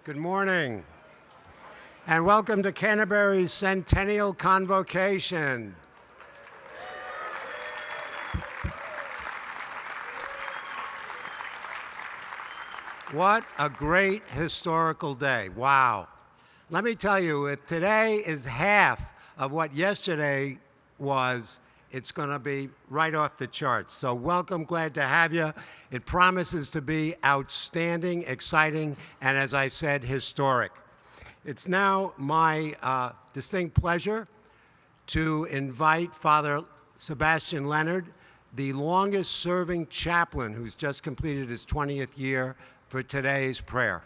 Good morning, and welcome to Canterbury's Centennial Convocation. What a great historical day. Wow. Let me tell you, if today is half of what yesterday was, it's going to be right off the charts. So welcome, glad to have you. It promises to be outstanding, exciting, and as I said, historic. It's now my distinct pleasure to invite Father Sebastian Leonard, the longest-serving chaplain who's just completed his 20th year, for today's prayer.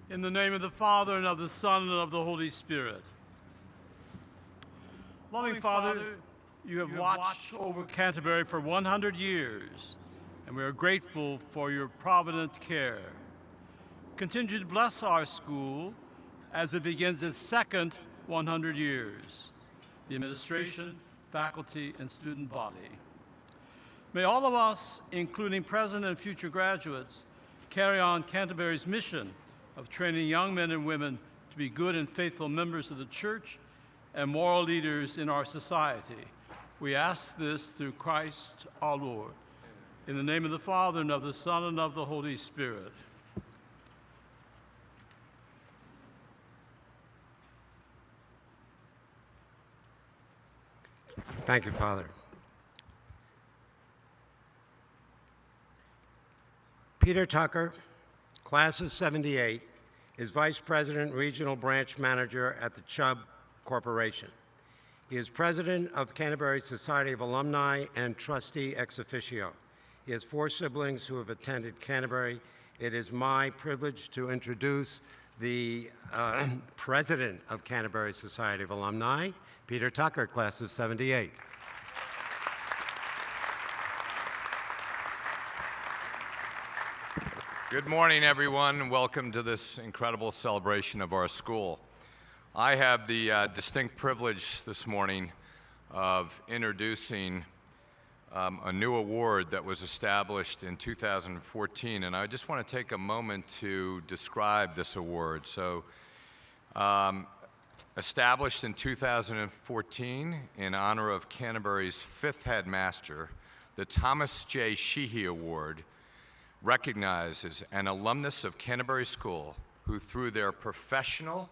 In the name of the Father, and of the Son, and of the Holy Spirit. Loving Father, you have watched over Canterbury for 100 years, and we are grateful for your provident care. Continue to bless our school as it begins its second 100 years, the administration, faculty, and student body. May all of us, including present and future graduates, carry on Canterbury's mission of training young men and women to be good and faithful members of the Church and moral leaders in our society. We ask this through Christ our Lord. In the name of the Father, and of the Son, and of the Holy Spirit. Thank you, Father. Peter Tucker, class of 78, is Vice President, Regional Branch Manager at the Chubb Corporation. He is President of Canterbury Society of Alumni and Trustee ex officio. He has 4 siblings who have attended Canterbury. It is my privilege to introduce the President of Canterbury Society of Alumni, Peter Tucker, class of 78. Good morning, everyone, and welcome to this incredible celebration of our school. I have the distinct privilege this morning of introducing a new award that was established in 2014, and I just want to take a moment to describe this award. So, established in 2014 in honor of Canterbury's 5th headmaster, the Thomas J. Sheehy Award recognizes an alumnus of Canterbury School who, through their professional,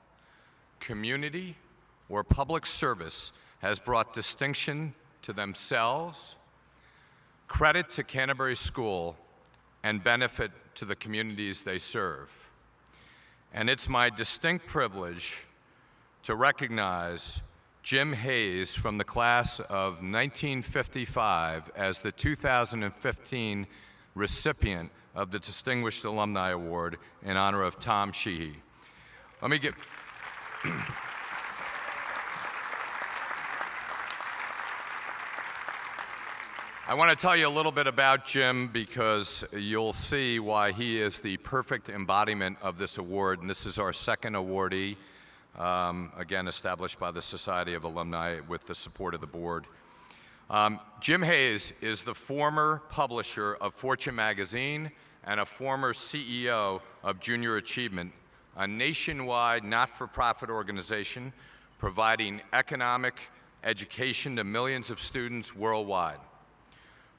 community, or public service, has brought distinction to themselves, credit to Canterbury School, and benefit to the communities they serve. And it's my distinct privilege to recognize Jim Hayes from the class of 1955 as the 2015 recipient of the Distinguished Alumni Award in honor of Tom Sheehy. Let me get... I want to tell you a little bit about Jim because you'll see why he is the perfect embodiment of this award, and this is our 2nd awardee, again established by the Society of Alumni with the support of the board. Jim Hayes is the former publisher of Fortune magazine and a former CEO of Junior Achievement, a nationwide not-for-profit organization providing economic education to millions of students worldwide.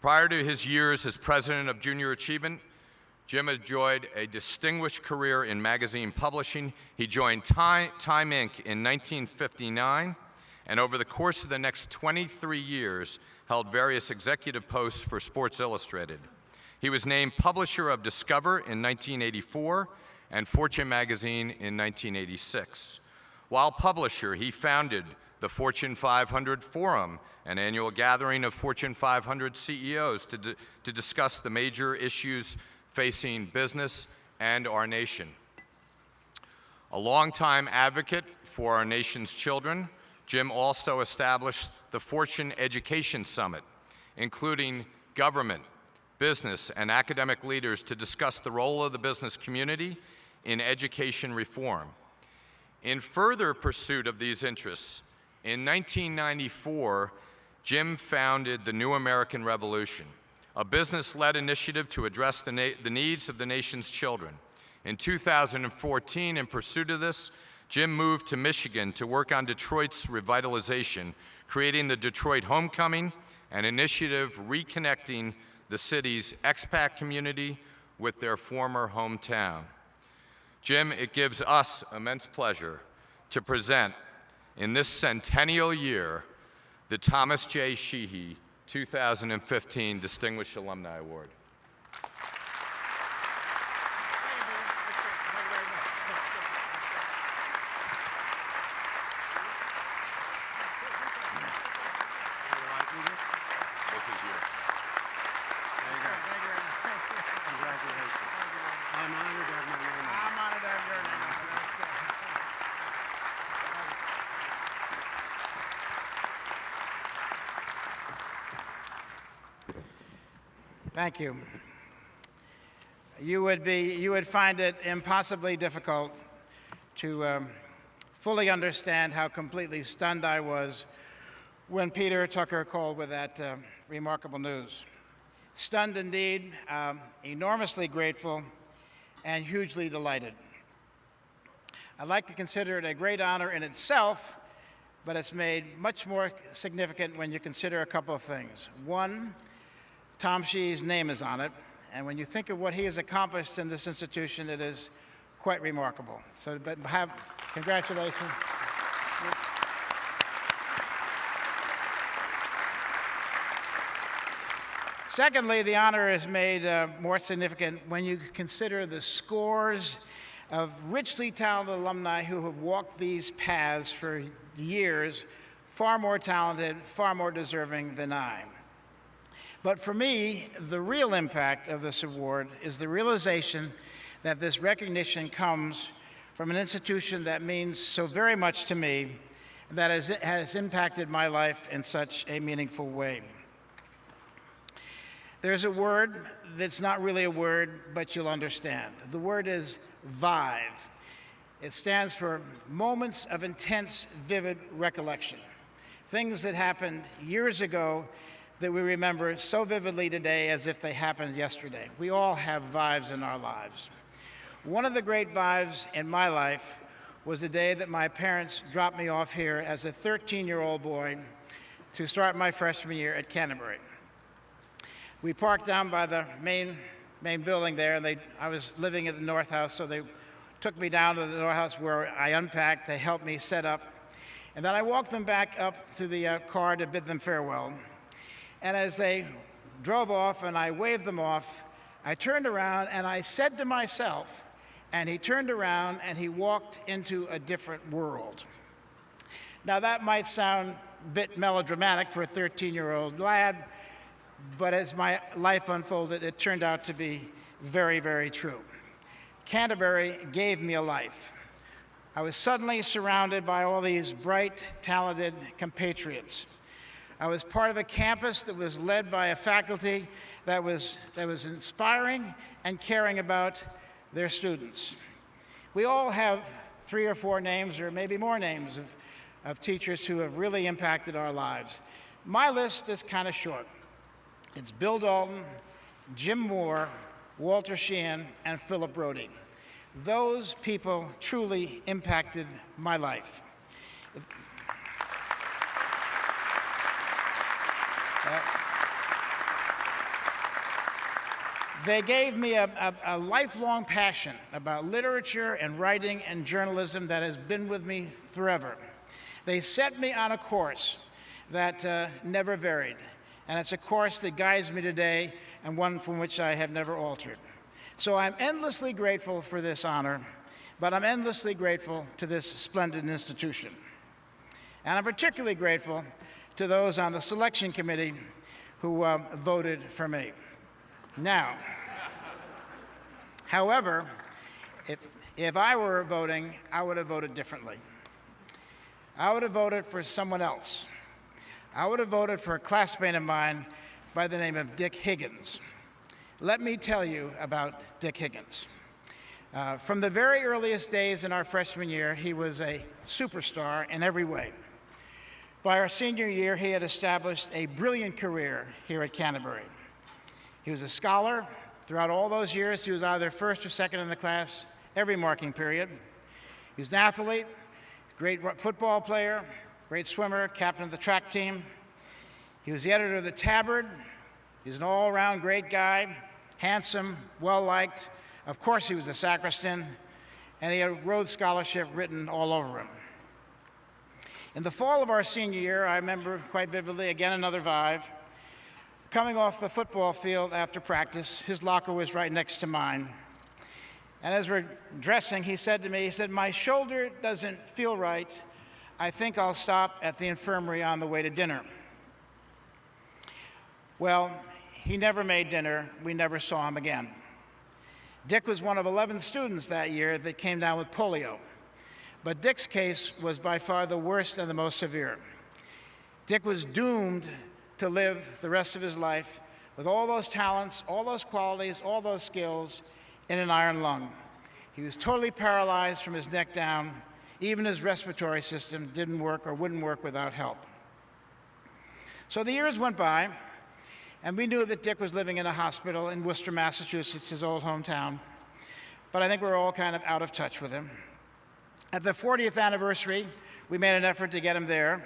Prior to his years as president of Junior Achievement, Jim enjoyed a distinguished career in magazine publishing. He joined Time Inc. in 1959, and over the course of the next 23 years, held various executive posts for Sports Illustrated. He was named publisher of Discover in 1984 and Fortune magazine in 1986. While publisher, he founded the Fortune 500 Forum, an annual gathering of Fortune 500 CEOs to discuss the major issues facing business and our nation. A longtime advocate for our nation's children, Jim also established the Fortune Education Summit, including government, business, and academic leaders to discuss the role of the business community in education reform. In further pursuit of these interests, in 1994, Jim founded the New American Revolution, a business-led initiative to address the needs of the nation's children. In 2014, in pursuit of this, Jim moved to Michigan to work on Detroit's revitalization, creating the Detroit Homecoming, an initiative reconnecting the city's expat community with their former hometown. Jim, it gives us immense pleasure to present, in this centennial year, the Thomas J. Sheehy 2015 Distinguished Alumni Award. Thank you. You would find it impossibly difficult to fully understand how completely stunned I was when Peter Tucker called with that remarkable news. Stunned indeed, enormously grateful, and hugely delighted. I'd like to consider it a great honor in itself, but it's made much more significant when you consider a couple of things. One, Tom Sheehy's name is on it, and when you think of what he has accomplished in this institution, it is quite remarkable. So, congratulations. Secondly, the honor is made more significant when you consider the scores of richly talented alumni who have walked these paths for years, far more talented, far more deserving than I. But for me, the real impact of this award is the realization that this recognition comes from an institution that means so very much to me, that has impacted my life in such a meaningful way. There's a word that's not really a word, but you'll understand. The word is VIVE. It stands for Moments of Intense, Vivid Recollection. Things that happened years ago that we remember so vividly today as if they happened yesterday. We all have VIVEs in our lives. One of the great VIVEs in my life was the day that my parents dropped me off here as a 13-year-old boy to start my freshman year at Canterbury. We parked down by the main building there, and I was living at the North House, so they took me down to the North House where I unpacked. They helped me set up, and then I walked them back up to the car to bid them farewell. And as they drove off and I waved them off, I turned around and I said to myself, and he turned around and he walked into a different world. Now that might sound a bit melodramatic for a 13-year-old lad, but as my life unfolded, it turned out to be very, very true. Canterbury gave me a life. I was suddenly surrounded by all these bright, talented compatriots. I was part of a campus that was led by a faculty that was inspiring and caring about their students. We all have 3 or 4 names, or maybe more names, of teachers who have really impacted our lives. My list is kind of short. It's Bill Dalton, Jim Moore, Walter Sheehan, and Philip Brody. Those people truly impacted my life. They gave me a lifelong passion about literature and writing and journalism that has been with me forever. They set me on a course that never varied, and it's a course that guides me today and one from which I have never altered. So I'm endlessly grateful for this honor, but I'm endlessly grateful to this splendid institution. And I'm particularly grateful to those on the selection committee who voted for me. Now, however, if I were voting, I would have voted differently. I would have voted for someone else. I would have voted for a classmate of mine by the name of Dick Higgins. Let me tell you about Dick Higgins. From the very earliest days in our freshman year, he was a superstar in every way. By our senior year, he had established a brilliant career here at Canterbury. He was a scholar. Throughout all those years, he was either first or second in the class every marking period. He was an athlete, great football player, great swimmer, captain of the track team. He was the editor of the Tabard. He was an all-around great guy, handsome, well-liked. Of course, he was a sacristan, and he had a Rhodes Scholarship written all over him. In the fall of our senior year, I remember quite vividly, again another Vive, coming off the football field after practice. His locker was right next to mine. And as we're dressing, he said to me, "My shoulder doesn't feel right. I think I'll stop at the infirmary on the way to dinner." Well, he never made dinner. We never saw him again. Dick was one of 11 students that year that came down with polio. But Dick's case was by far the worst and the most severe. Dick was doomed to live the rest of his life with all those talents, all those qualities, all those skills in an iron lung. He was totally paralyzed from his neck down. Even his respiratory system didn't work or wouldn't work without help. So the years went by, and we knew that Dick was living in a hospital in Worcester, Massachusetts, his old hometown. But I think we were all kind of out of touch with him. At the 40th anniversary, we made an effort to get him there.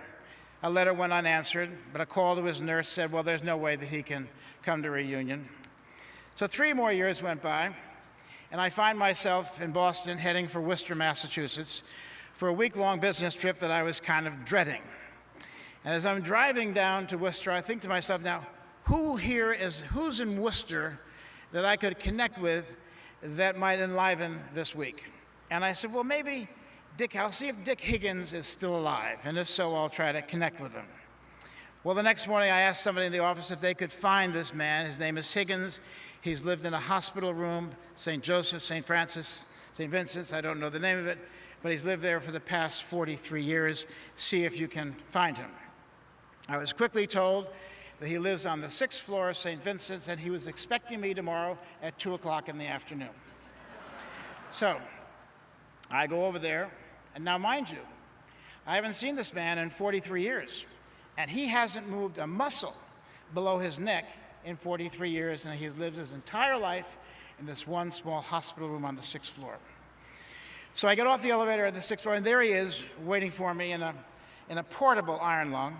A letter went unanswered, but a call to his nurse said, well, there's no way that he can come to a reunion. So 3 more years went by, and I find myself in Boston heading for Worcester, Massachusetts, for a week-long business trip that I was kind of dreading. And as I'm driving down to Worcester, I think to myself, now, who's in Worcester that I could connect with that might enliven this week? And I said, well, maybe I'll see if Dick Higgins is still alive, and if so, I'll try to connect with him. Well, the next morning, I asked somebody in the office if they could find this man. His name is Higgins. He's lived in a hospital room, St. Joseph, St. Francis, St. Vincent's, I don't know the name of it, but he's lived there for the past 43 years. See if you can find him. I was quickly told that he lives on the 6th floor of St. Vincent's, and he was expecting me tomorrow at 2 o'clock in the afternoon. So I go over there, and now mind you, I haven't seen this man in 43 years, and he hasn't moved a muscle below his neck in 43 years, and he's lived his entire life in this one small hospital room on the 6th floor. So I get off the elevator at the 6th floor, and there he is waiting for me in a portable iron lung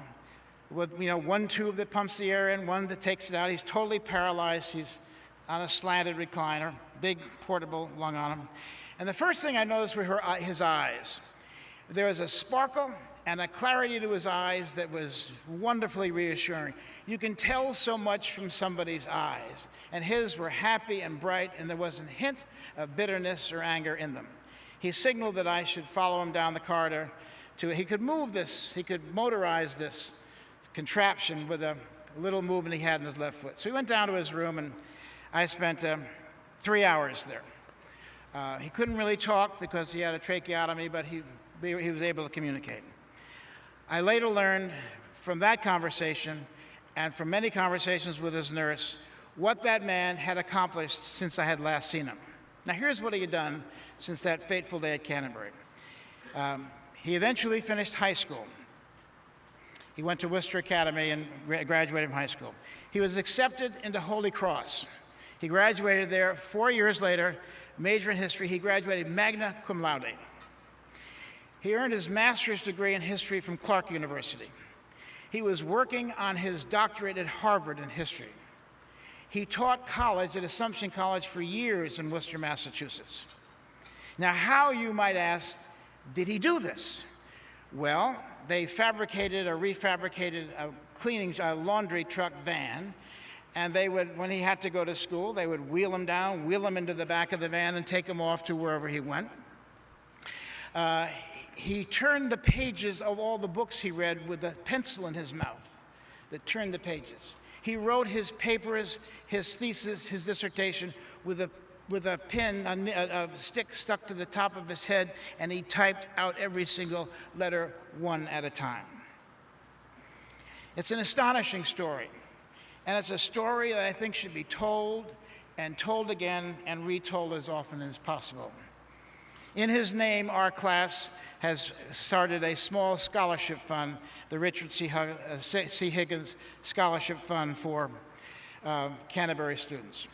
with one tube that pumps the air in, one that takes it out. He's totally paralyzed. He's on a slanted recliner, big portable lung on him. And the first thing I noticed were his eyes. There was a sparkle and a clarity to his eyes that was wonderfully reassuring. You can tell so much from somebody's eyes, and his were happy and bright, and there wasn't a hint of bitterness or anger in them. He signaled that I should follow him down the corridor. He could move this, he could motorize this contraption with a little movement he had in his left foot. So we went down to his room, and I spent 3 hours there. He couldn't really talk because he had a tracheotomy, but he was able to communicate. I later learned from that conversation and from many conversations with his nurse what that man had accomplished since I had last seen him. Now, here's what he had done since that fateful day at Canterbury. He eventually finished high school. He went to Worcester Academy and graduated from high school. He was accepted into Holy Cross. He graduated there 4 years later, major in history. He graduated magna cum laude. He earned his master's degree in history from Clark University. He was working on his doctorate at Harvard in history. He taught college at Assumption College for years in Worcester, Massachusetts. Now, how, you might ask, did he do this? Well, they fabricated or refabricated a laundry truck van, and they would, when he had to go to school, they would wheel him down, wheel him into the back of the van, and take him off to wherever he went. He turned the pages of all the books he read with a pencil in his mouth that turned the pages. He wrote his papers, his thesis, his dissertation with a pen, a stick stuck to the top of his head, and he typed out every single letter one at a time. It's an astonishing story, and it's a story that I think should be told and told again and retold as often as possible. In his name, our class has started a small scholarship fund, the Richard C. Higgins Scholarship Fund for Canterbury students.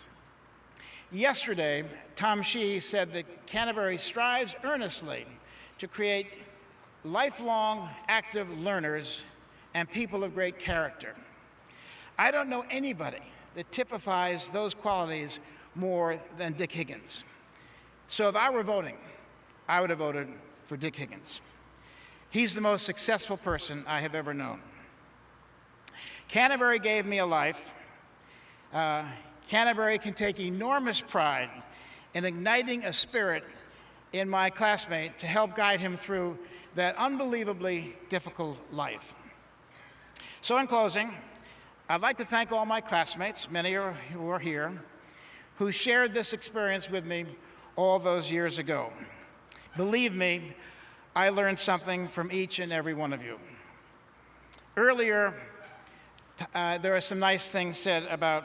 Yesterday, Tom Shee said that Canterbury strives earnestly to create lifelong active learners and people of great character. I don't know anybody that typifies those qualities more than Dick Higgins. So if I were voting, I would have voted for Dick Higgins. He's the most successful person I have ever known. Canterbury gave me a life. Canterbury can take enormous pride in igniting a spirit in my classmate to help guide him through that unbelievably difficult life. So in closing, I'd like to thank all my classmates, many who are here, who shared this experience with me all those years ago. Believe me, I learned something from each and every one of you. Earlier, there are some nice things said about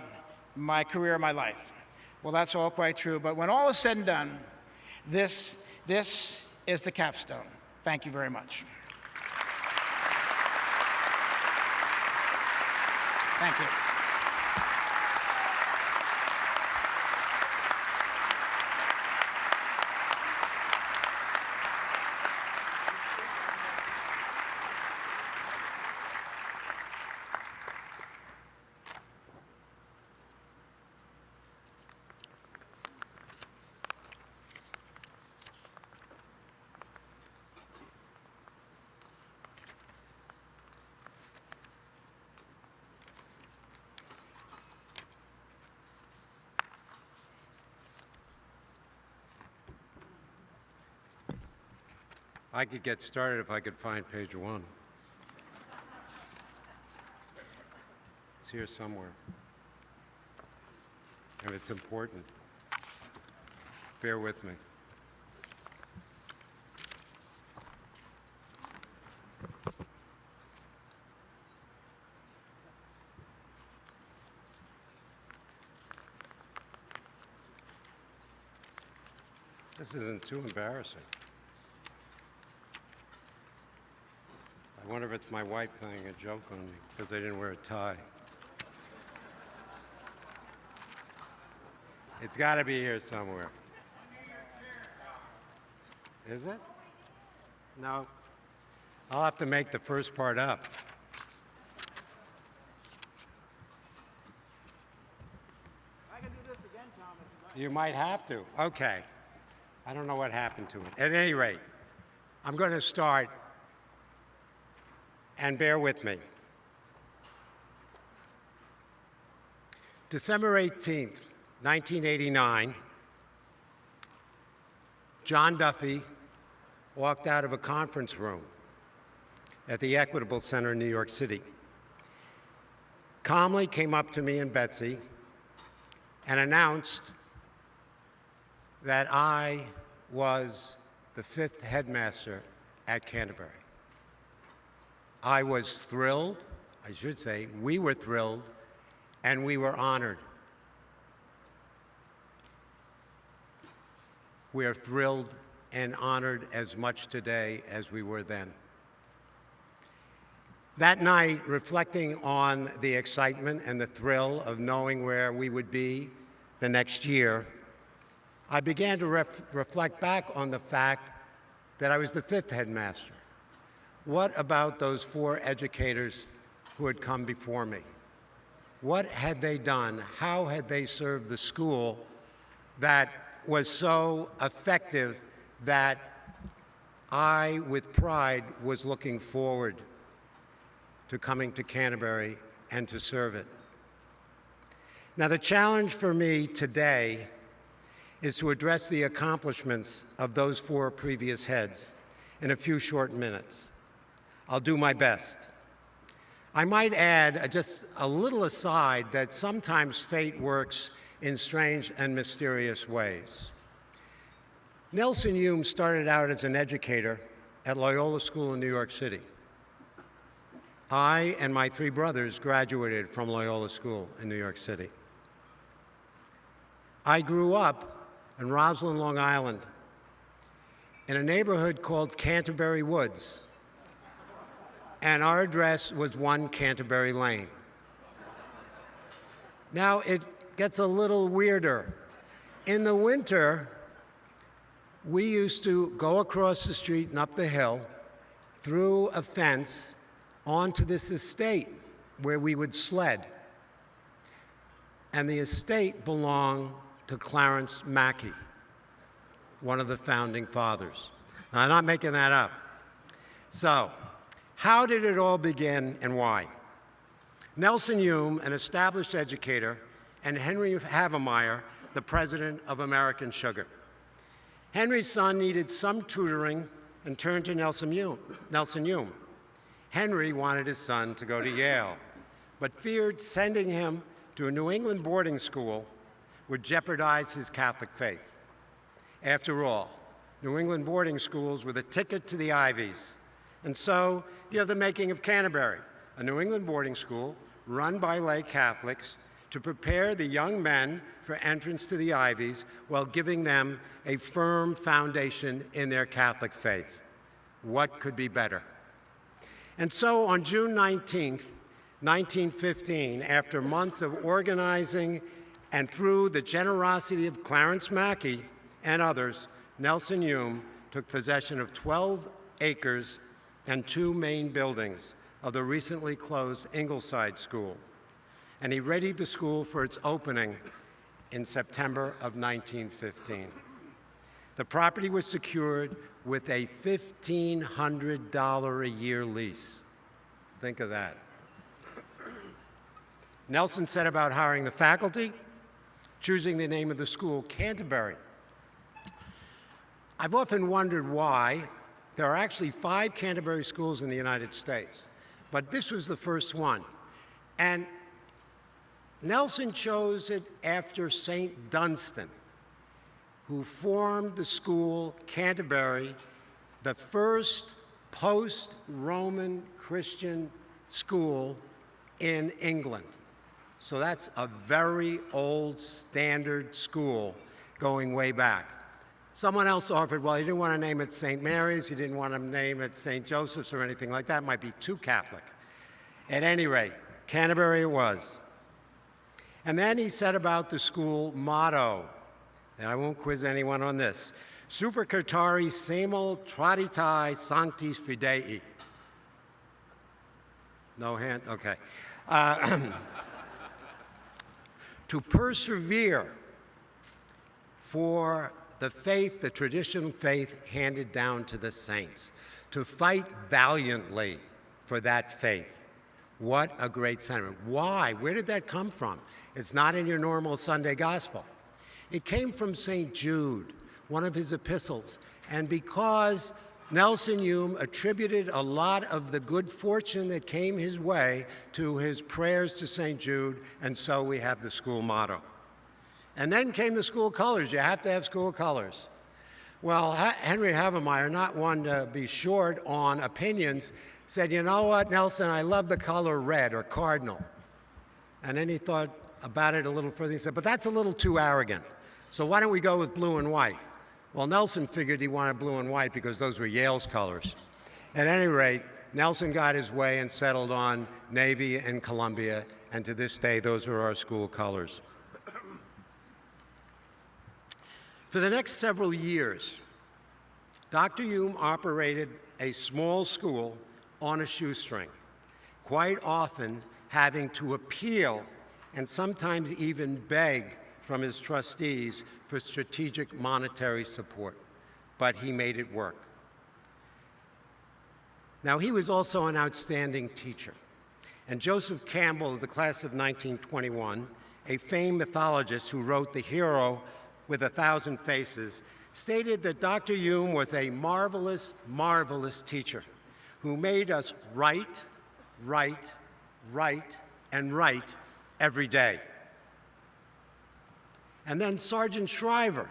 my career, my life. Well, that's all quite true, but when all is said and done, this is the capstone. Thank you very much. Thank you. I could get started if I could find page 1. It's here somewhere. And it's important. Bear with me. This isn't too embarrassing. I wonder if it's my wife playing a joke on me because I didn't wear a tie. It's got to be here somewhere. Is it? No. I'll have to make the first part up. I can do this again, Tom, if you like. You might have to. Okay. I don't know what happened to it. At any rate, I'm going to start, and bear with me. December 18th, 1989, John Duffy walked out of a conference room at the Equitable Center in New York City, calmly came up to me and Betsy and announced that I was the 5th headmaster at Canterbury. I was thrilled, I should say, we were thrilled, and we were honored. We are thrilled and honored as much today as we were then. That night, reflecting on the excitement and the thrill of knowing where we would be the next year, I began to reflect back on the fact that I was the 5th headmaster. What about those 4 educators who had come before me? What had they done? How had they served the school that was so effective that I, with pride, was looking forward to coming to Canterbury and to serve it? Now, the challenge for me today is to address the accomplishments of those 4 previous heads in a few short minutes. I'll do my best. I might add just a little aside that sometimes fate works in strange and mysterious ways. Nelson Hume started out as an educator at Loyola School in New York City. I and my 3 brothers graduated from Loyola School in New York City. I grew up in Roslyn, Long Island, in a neighborhood called Canterbury Woods, and our address was 1 Canterbury Lane. Now, it gets a little weirder. In the winter, we used to go across the street and up the hill, through a fence, onto this estate where we would sled. And the estate belonged to Clarence Mackey, one of the founding fathers. Now, I'm not making that up. So, how did it all begin and why? Nelson Hume, an established educator, and Henry Havemeyer, the president of American Sugar. Henry's son needed some tutoring and turned to Nelson Hume. Henry wanted his son to go to Yale, but feared sending him to a New England boarding school would jeopardize his Catholic faith. After all, New England boarding schools were the ticket to the Ivies. And so you have the making of Canterbury, a New England boarding school run by lay Catholics to prepare the young men for entrance to the Ivies while giving them a firm foundation in their Catholic faith. What could be better? And so on June 19th, 1915, after months of organizing and through the generosity of Clarence Mackey and others, Nelson Hume took possession of 12 acres and 2 main buildings of the recently closed Ingleside School. And he readied the school for its opening in September of 1915. The property was secured with a $1,500 a year lease. Think of that. Nelson set about hiring the faculty, choosing the name of the school, Canterbury. I've often wondered why. There are actually 5 Canterbury schools in the United States, but this was the first one. And Nelson chose it after St. Dunstan, who formed the school Canterbury, the first post-Roman Christian school in England. So that's a very old standard school going way back. Someone else offered, well, he didn't want to name it St. Mary's, he didn't want to name it St. Joseph's or anything like that. It might be too Catholic. At any rate, Canterbury it was. And then he set about the school motto, and I won't quiz anyone on this, Super Certari Semel Traditae Sanctis Fidei. No hand? Okay. To persevere for the faith, the traditional faith handed down to the saints, to fight valiantly for that faith. What a great sentiment. Why? Where did that come from? It's not in your normal Sunday gospel. It came from St. Jude, one of his epistles, and because Nelson Hume attributed a lot of the good fortune that came his way to his prayers to St. Jude, and so we have the school motto. And then came the school colors. You have to have school colors. Well, Henry Havemeyer, not one to be short on opinions, said, you know what, Nelson, I love the color red or cardinal. And then he thought about it a little further. He said, but that's a little too arrogant. So why don't we go with blue and white? Well, Nelson figured he wanted blue and white because those were Yale's colors. At any rate, Nelson got his way and settled on Navy and Columbia, and to this day, those are our school colors. For the next several years, Dr. Hume operated a small school on a shoestring, quite often having to appeal and sometimes even beg from his trustees for strategic monetary support, but he made it work. Now, he was also an outstanding teacher, and Joseph Campbell of the class of 1921, a famed mythologist who wrote The Hero with 1,000 Faces, stated that Dr. Hume was a marvelous, marvelous teacher who made us write, and write every day. And then Sergeant Shriver,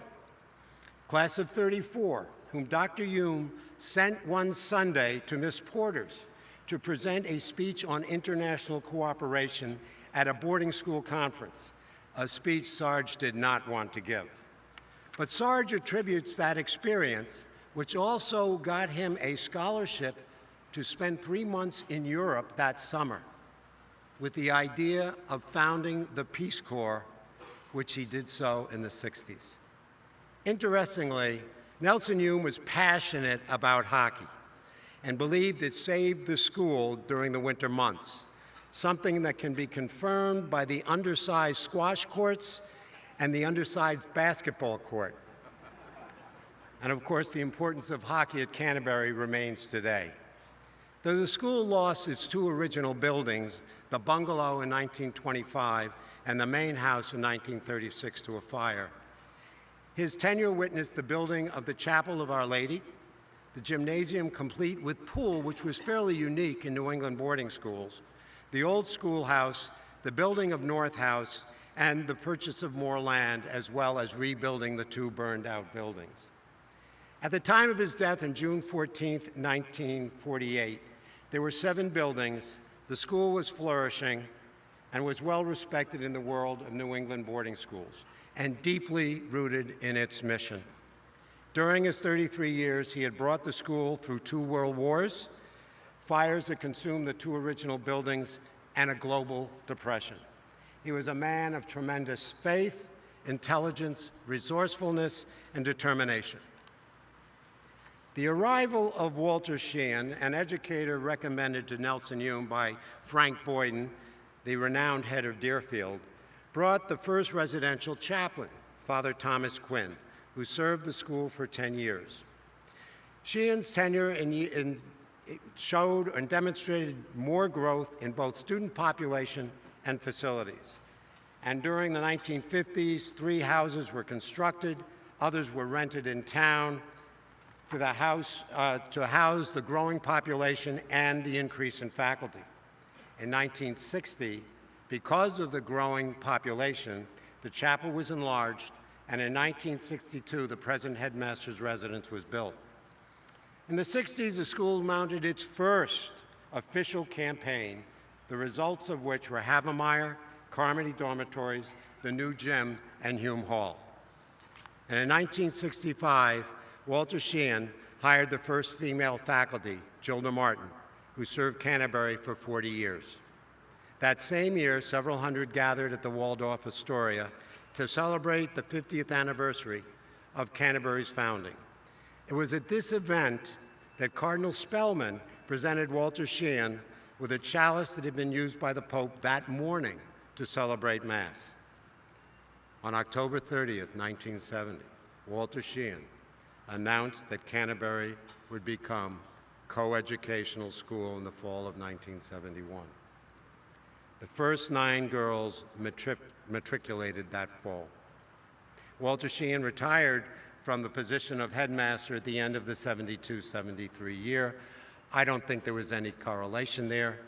class of 34, whom Dr. Hume sent one Sunday to Miss Porter's to present a speech on international cooperation at a boarding school conference. a speech Sarge did not want to give. But Sarge attributes that experience, which also got him a scholarship to spend 3 months in Europe that summer, with the idea of founding the Peace Corps, which he did so in the 60s. Interestingly, Nelson Hume was passionate about hockey and believed it saved the school during the winter months, something that can be confirmed by the undersized squash courts and the undersized basketball court. And of course, the importance of hockey at Canterbury remains today. Though the school lost its 2 original buildings, the bungalow in 1925 and the main house in 1936 to a fire, his tenure witnessed the building of the Chapel of Our Lady, the gymnasium complete with pool, which was fairly unique in New England boarding schools, the old schoolhouse, the building of North House, and the purchase of more land, as well as rebuilding the 2 burned-out buildings. At the time of his death on June 14, 1948, there were 7 buildings, the school was flourishing, and was well respected in the world of New England boarding schools, and deeply rooted in its mission. During his 33 years, he had brought the school through 2 world wars, fires that consumed the 2 original buildings, and a global depression. He was a man of tremendous faith, intelligence, resourcefulness, and determination. The arrival of Walter Sheehan, an educator recommended to Nelson Hume by Frank Boyden, the renowned head of Deerfield, brought the first residential chaplain, Father Thomas Quinn, who served the school for 10 years. Sheehan's tenure showed and demonstrated more growth in both student population and facilities. And during the 1950s, 3 houses were constructed, others were rented in town to house the growing population and the increase in faculty. In 1960, because of the growing population, the chapel was enlarged, and in 1962, the present headmaster's residence was built. In the 60s, the school mounted its first official campaign, the results of which were Havemeyer, Carmody dormitories, the new gym, and Hume Hall. And in 1965, Walter Sheehan hired the first female faculty, Gilda Martin, who served Canterbury for 40 years. That same year, several hundred gathered at the Waldorf Astoria to celebrate the 50th anniversary of Canterbury's founding. It was at this event that Cardinal Spellman presented Walter Sheehan with a chalice that had been used by the Pope that morning to celebrate Mass. On October 30th, 1970, Walter Sheehan announced that Canterbury would become co-educational school in the fall of 1971. The first 9 girls matriculated that fall. Walter Sheehan retired from the position of headmaster at the end of the 72-73 year. I don't think there was any correlation there,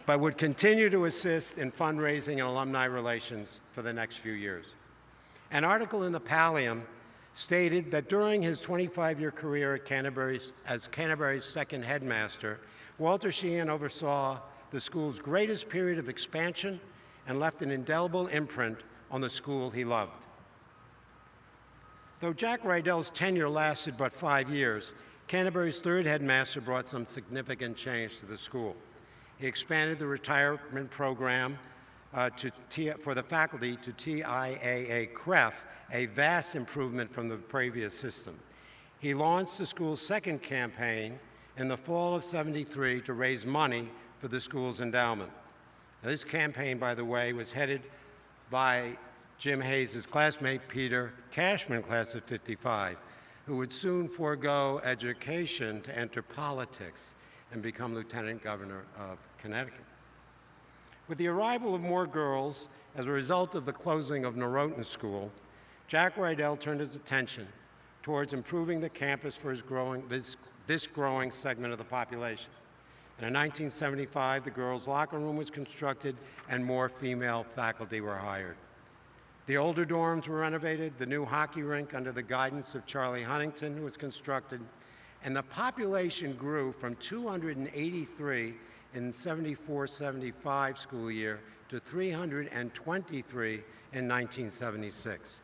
but would continue to assist in fundraising and alumni relations for the next few years. An article in the Pallium stated that during his 25-year career at as Canterbury's second headmaster, Walter Sheehan oversaw the school's greatest period of expansion and left an indelible imprint on the school he loved. Though Jack Rydell's tenure lasted but 5 years, Canterbury's third headmaster brought some significant change to the school. He expanded the retirement program for the faculty to TIAA CREF, a vast improvement from the previous system. He launched the school's second campaign in the fall of '73 to raise money for the school's endowment. Now, this campaign, by the way, was headed by Jim Hayes' classmate, Peter Cashman, class of '55, who would soon forego education to enter politics and become Lieutenant Governor of Connecticut. With the arrival of more girls as a result of the closing of Norotan School, Jack Rydell turned his attention towards improving the campus for this growing segment of the population. And in 1975, the girls' locker room was constructed and more female faculty were hired. The older dorms were renovated, the new hockey rink under the guidance of Charlie Huntington was constructed, and the population grew from 283 in 74-75 school year to 323 in 1976.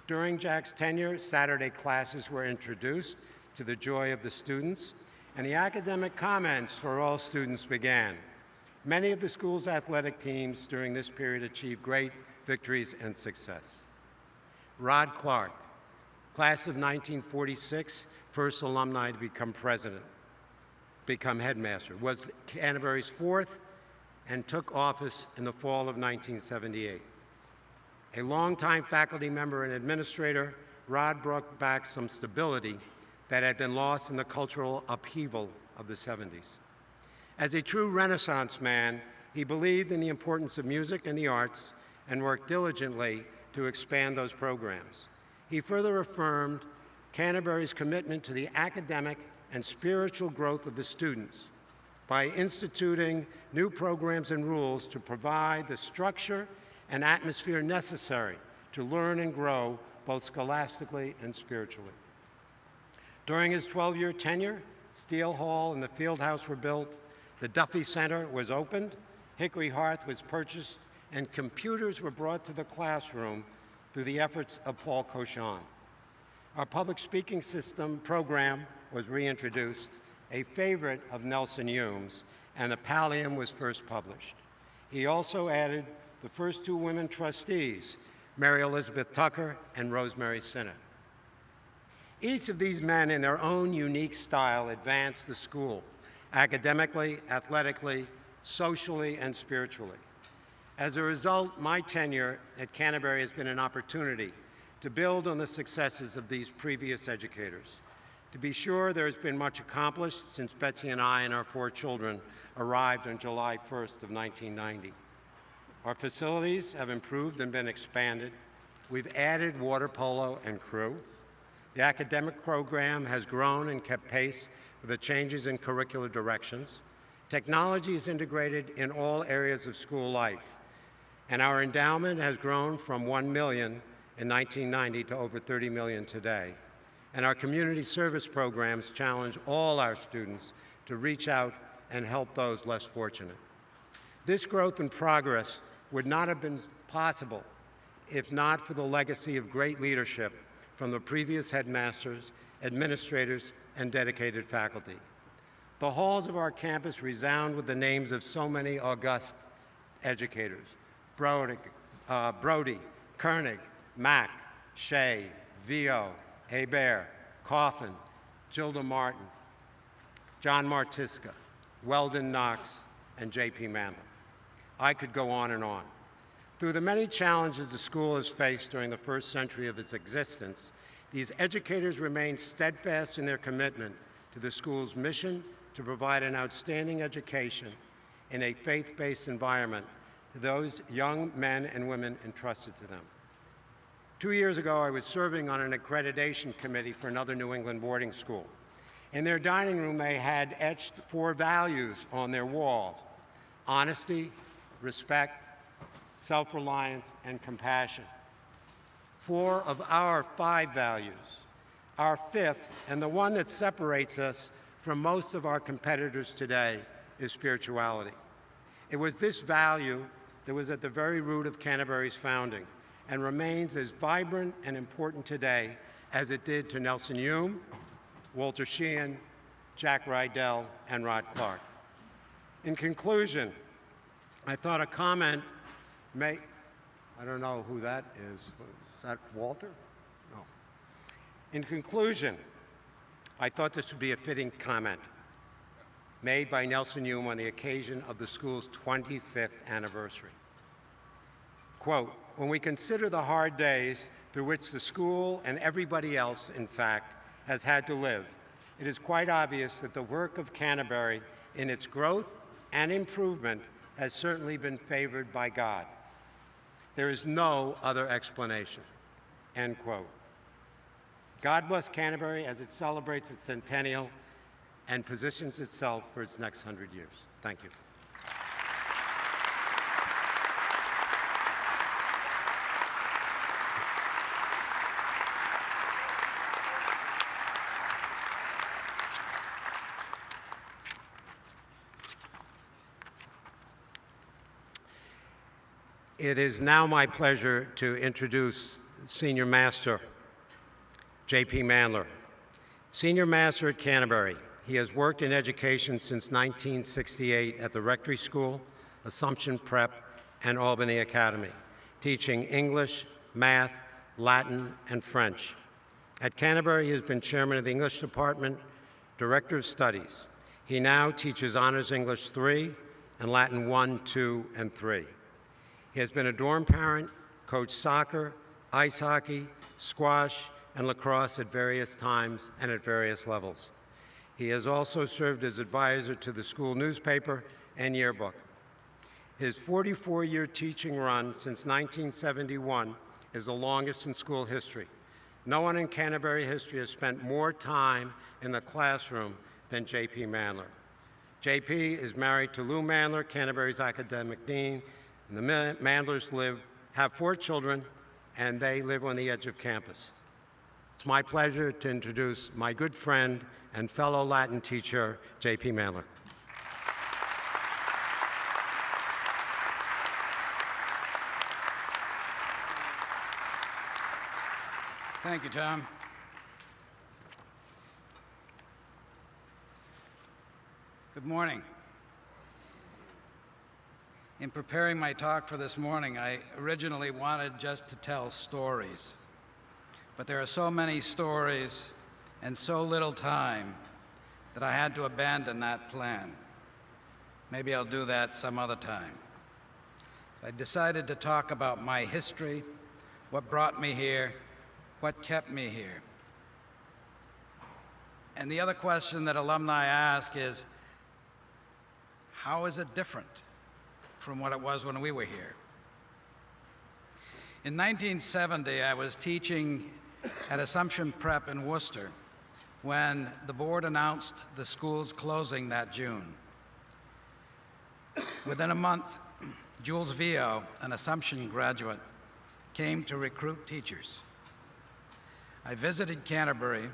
During Jack's tenure, Saturday classes were introduced to the joy of the students, and the academic comments for all students began. Many of the school's athletic teams during this period achieved great victories and success. Rod Clark, class of 1946, first alumni to become headmaster, was Canterbury's fourth and took office in the fall of 1978. A longtime faculty member and administrator, Rod brought back some stability that had been lost in the cultural upheaval of the 70s. As a true Renaissance man, he believed in the importance of music and the arts and worked diligently to expand those programs. He further affirmed Canterbury's commitment to the academic and spiritual growth of the students by instituting new programs and rules to provide the structure and atmosphere necessary to learn and grow both scholastically and spiritually. During his 12-year tenure, Steele Hall and the Field House were built, the Duffy Center was opened, Hickory Hearth was purchased, and computers were brought to the classroom through the efforts of Paul Cauchon. Our public speaking system program was reintroduced, a favorite of Nelson Hume's, and a pallium was first published. He also added the first two women trustees, Mary Elizabeth Tucker and Rosemary Sinnott. Each of these men, in their own unique style, advanced the school, academically, athletically, socially, and spiritually. As a result, my tenure at Canterbury has been an opportunity to build on the successes of these previous educators. To be sure, there has been much accomplished since Betsy and I and our 4 children arrived on July 1st of 1990. Our facilities have improved and been expanded. We've added water polo and crew. The academic program has grown and kept pace with the changes in curricular directions. Technology is integrated in all areas of school life. And our endowment has grown from $1 million in 1990 to over $30 million today. And our community service programs challenge all our students to reach out and help those less fortunate. This growth and progress would not have been possible if not for the legacy of great leadership from the previous headmasters, administrators, and dedicated faculty. The halls of our campus resound with the names of so many august educators: Brody, Koenig, Mack, Shea, Vio, Hebert, Coffin, Gilda Martin, John Martiska, Weldon Knox, and J.P. Mandel. I could go on and on. Through the many challenges the school has faced during the first century of its existence, these educators remain steadfast in their commitment to the school's mission to provide an outstanding education in a faith-based environment to those young men and women entrusted to them. 2 years ago, I was serving on an accreditation committee for another New England boarding school. In their dining room, they had etched 4 values on their wall: honesty, respect, self-reliance, and compassion. 4 of our 5 values. Our 5th, and the one that separates us from most of our competitors today, is spirituality. It was this value that was at the very root of Canterbury's founding and remains as vibrant and important today as it did to Nelson Hume, Walter Sheehan, Jack Rydell, and Rod Clark. In conclusion, I thought a comment I don't know who that is. Is that Walter? No. In conclusion, I thought this would be a fitting comment made by Nelson Hume on the occasion of the school's 25th anniversary. Quote, "When we consider the hard days through which the school and everybody else, in fact, has had to live, it is quite obvious that the work of Canterbury in its growth and improvement has certainly been favored by God. There is no other explanation." End quote. God bless Canterbury as it celebrates its centennial and positions itself for its next 100 years. Thank you. It is now my pleasure to introduce Senior Master J.P. Mandler. Senior Master at Canterbury. He has worked in education since 1968 at the Rectory School, Assumption Prep, and Albany Academy, teaching English, math, Latin, and French. At Canterbury, he has been chairman of the English department, director of studies. He now teaches Honors English 3 and Latin 1, 2, and 3. He has been a dorm parent, coached soccer, ice hockey, squash, and lacrosse at various times and at various levels. He has also served as advisor to the school newspaper and yearbook. His 44-year teaching run since 1971 is the longest in school history. No one in Canterbury history has spent more time in the classroom than J.P. Mandler. J.P. is married to Lou Mandler, Canterbury's academic dean, and the Mandlers have 4 children, and they live on the edge of campus. It's my pleasure to introduce my good friend and fellow Latin teacher, J.P. Mandler. Thank you, Tom. Good morning. In preparing my talk for this morning, I originally wanted just to tell stories. But there are so many stories and so little time that I had to abandon that plan. Maybe I'll do that some other time. I decided to talk about my history, what brought me here, what kept me here. And the other question that alumni ask is, how is it different from what it was when we were here? In 1970, I was teaching at Assumption Prep in Worcester when the board announced the school's closing that June. Within a month, Jules Vio, an Assumption graduate, came to recruit teachers. I visited Canterbury,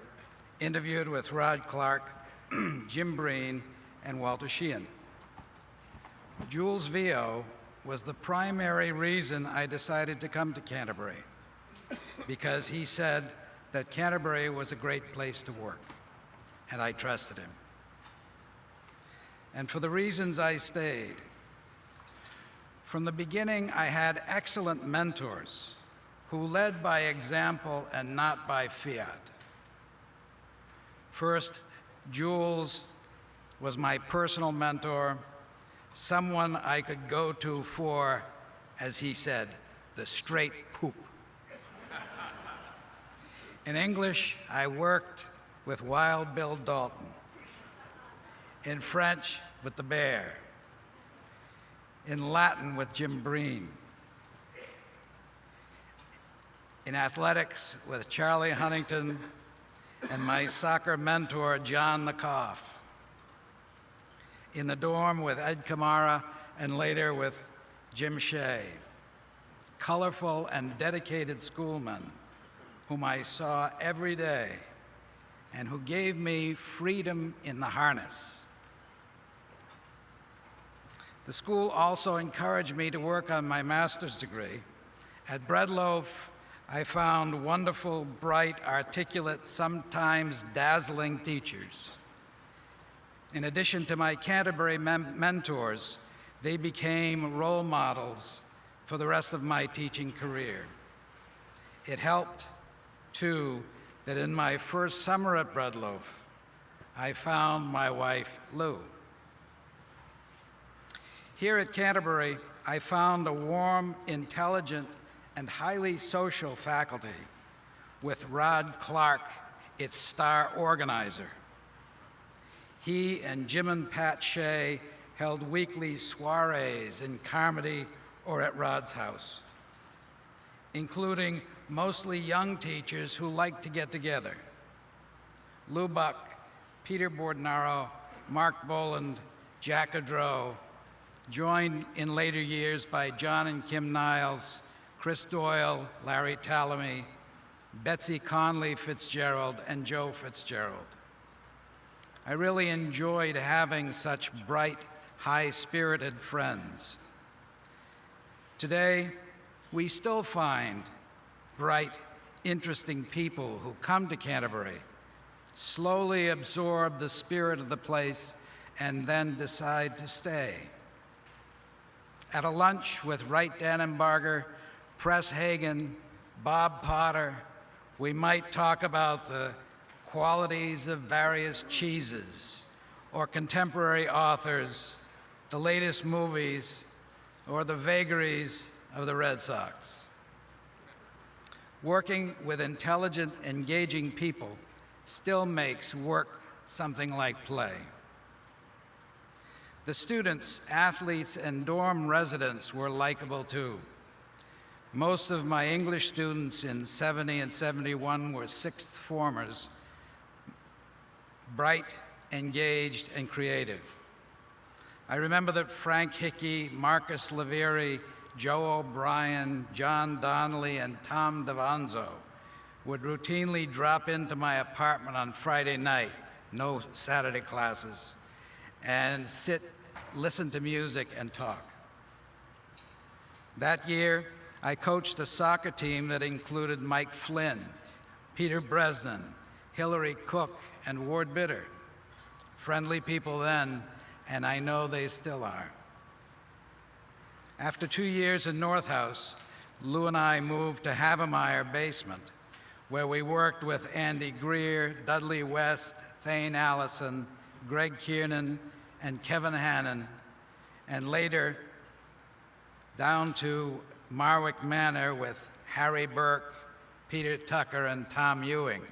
interviewed with Rod Clark, Jim Breen, and Walter Sheehan. Jules Vio was the primary reason I decided to come to Canterbury, because he said that Canterbury was a great place to work, and I trusted him. And for the reasons I stayed. From the beginning, I had excellent mentors who led by example and not by fiat. First, Jules was my personal mentor, someone I could go to for, as he said, the straight poop. In English, I worked with Wild Bill Dalton. In French, with the Bear. In Latin, with Jim Breen. In athletics, with Charlie Huntington and my soccer mentor, John the Cough. In the dorm with Ed Kamara and later with Jim Shea. Colorful and dedicated schoolmen whom I saw every day and who gave me freedom in the harness. The school also encouraged me to work on my master's degree. At Breadloaf, I found wonderful, bright, articulate, sometimes dazzling teachers. In addition to my Canterbury mentors, they became role models for the rest of my teaching career. It helped, too, that in my first summer at Breadloaf, I found my wife, Lou. Here at Canterbury, I found a warm, intelligent, and highly social faculty, with Rod Clark, its star organizer. He and Jim and Pat Shea held weekly soirees in Carmody or at Rod's house, including mostly young teachers who liked to get together. Lou Buck, Peter Bordonaro, Mark Boland, Jack Adro, joined in later years by John and Kim Niles, Chris Doyle, Larry Talamy, Betsy Conley Fitzgerald, and Joe Fitzgerald. I really enjoyed having such bright, high-spirited friends. Today, we still find bright, interesting people who come to Canterbury, slowly absorb the spirit of the place, and then decide to stay. At a lunch with Wright Dannenbarger, Press Hagen, Bob Potter, we might talk about the qualities of various cheeses, or contemporary authors, the latest movies, or the vagaries of the Red Sox. Working with intelligent, engaging people still makes work something like play. The students, athletes, and dorm residents were likable too. Most of my English students in 70 and 71 were sixth formers, bright, engaged, and creative. I remember that Frank Hickey, Marcus Leveri, Joe O'Brien, John Donnelly, and Tom Davanzo would routinely drop into my apartment on Friday night, no Saturday classes, and sit, listen to music, and talk. That year, I coached a soccer team that included Mike Flynn, Peter Bresnan, Hillary Cook, and Ward Bitter. Friendly people then, and I know they still are. After 2 years in North House, Lou and I moved to Havemeyer Basement, where we worked with Andy Greer, Dudley West, Thane Allison, Greg Kiernan, and Kevin Hannon, and later down to Marwick Manor with Harry Burke, Peter Tucker, and Tom Ewing.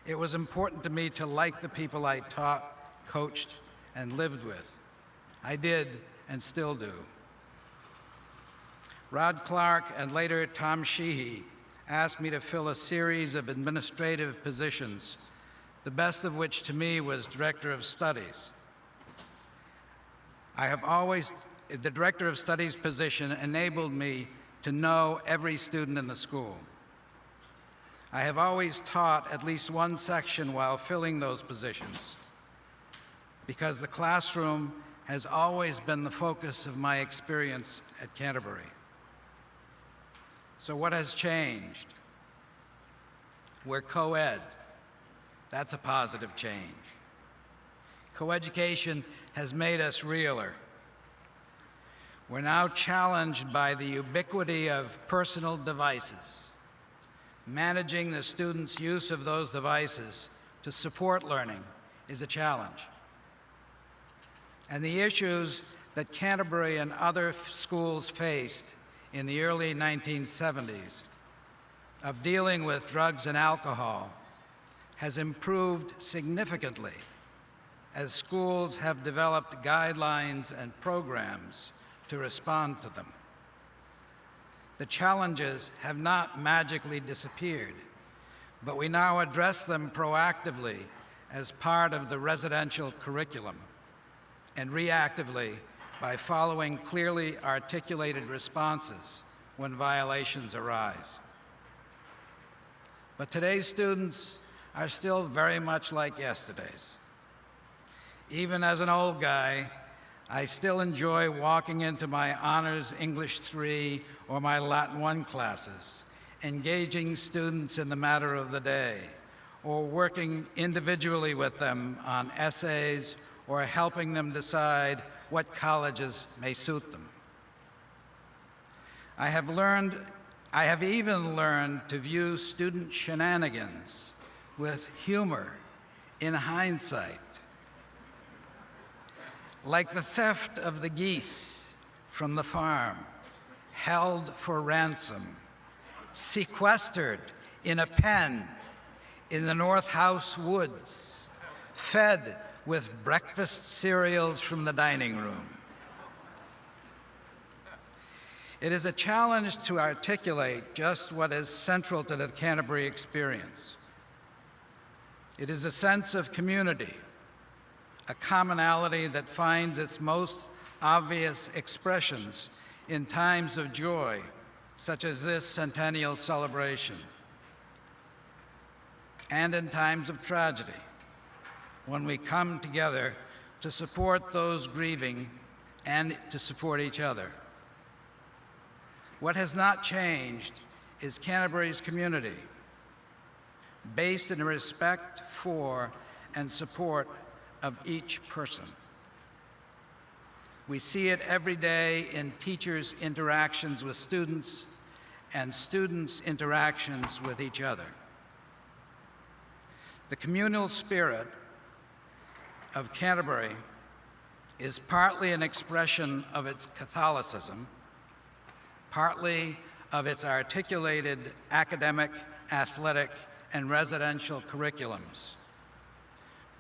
It was important to me to like the people I taught, coached, and lived with. I did and still do. Rod Clark and later Tom Sheehy asked me to fill a series of administrative positions, the best of which to me was Director of Studies. The Director of Studies position enabled me to know every student in the school. I have always taught at least one section while filling those positions, because the classroom has always been the focus of my experience at Canterbury. So what has changed? We're co-ed. That's a positive change. Coeducation has made us realer. We're now challenged by the ubiquity of personal devices. Managing the students' use of those devices to support learning is a challenge. And the issues that Canterbury and other schools faced in the early 1970s of dealing with drugs and alcohol has improved significantly as schools have developed guidelines and programs to respond to them. The challenges have not magically disappeared, but we now address them proactively as part of the residential curriculum and reactively by following clearly articulated responses when violations arise. But today's students are still very much like yesterday's. Even as an old guy, I still enjoy walking into my Honors English 3 or my Latin 1 classes, engaging students in the matter of the day, or working individually with them on essays or helping them decide what colleges may suit them. I have even learned to view student shenanigans with humor in hindsight. Like the theft of the geese from the farm, held for ransom, sequestered in a pen in the North House woods, fed with breakfast cereals from the dining room. It is a challenge to articulate just what is central to the Canterbury experience. It is a sense of community, a commonality that finds its most obvious expressions in times of joy, such as this centennial celebration, and in times of tragedy, when we come together to support those grieving and to support each other. What has not changed is Canterbury's community, based in respect for and support of each person. We see it every day in teachers' interactions with students and students' interactions with each other. The communal spirit of Canterbury is partly an expression of its Catholicism, partly of its articulated academic, athletic, and residential curriculums.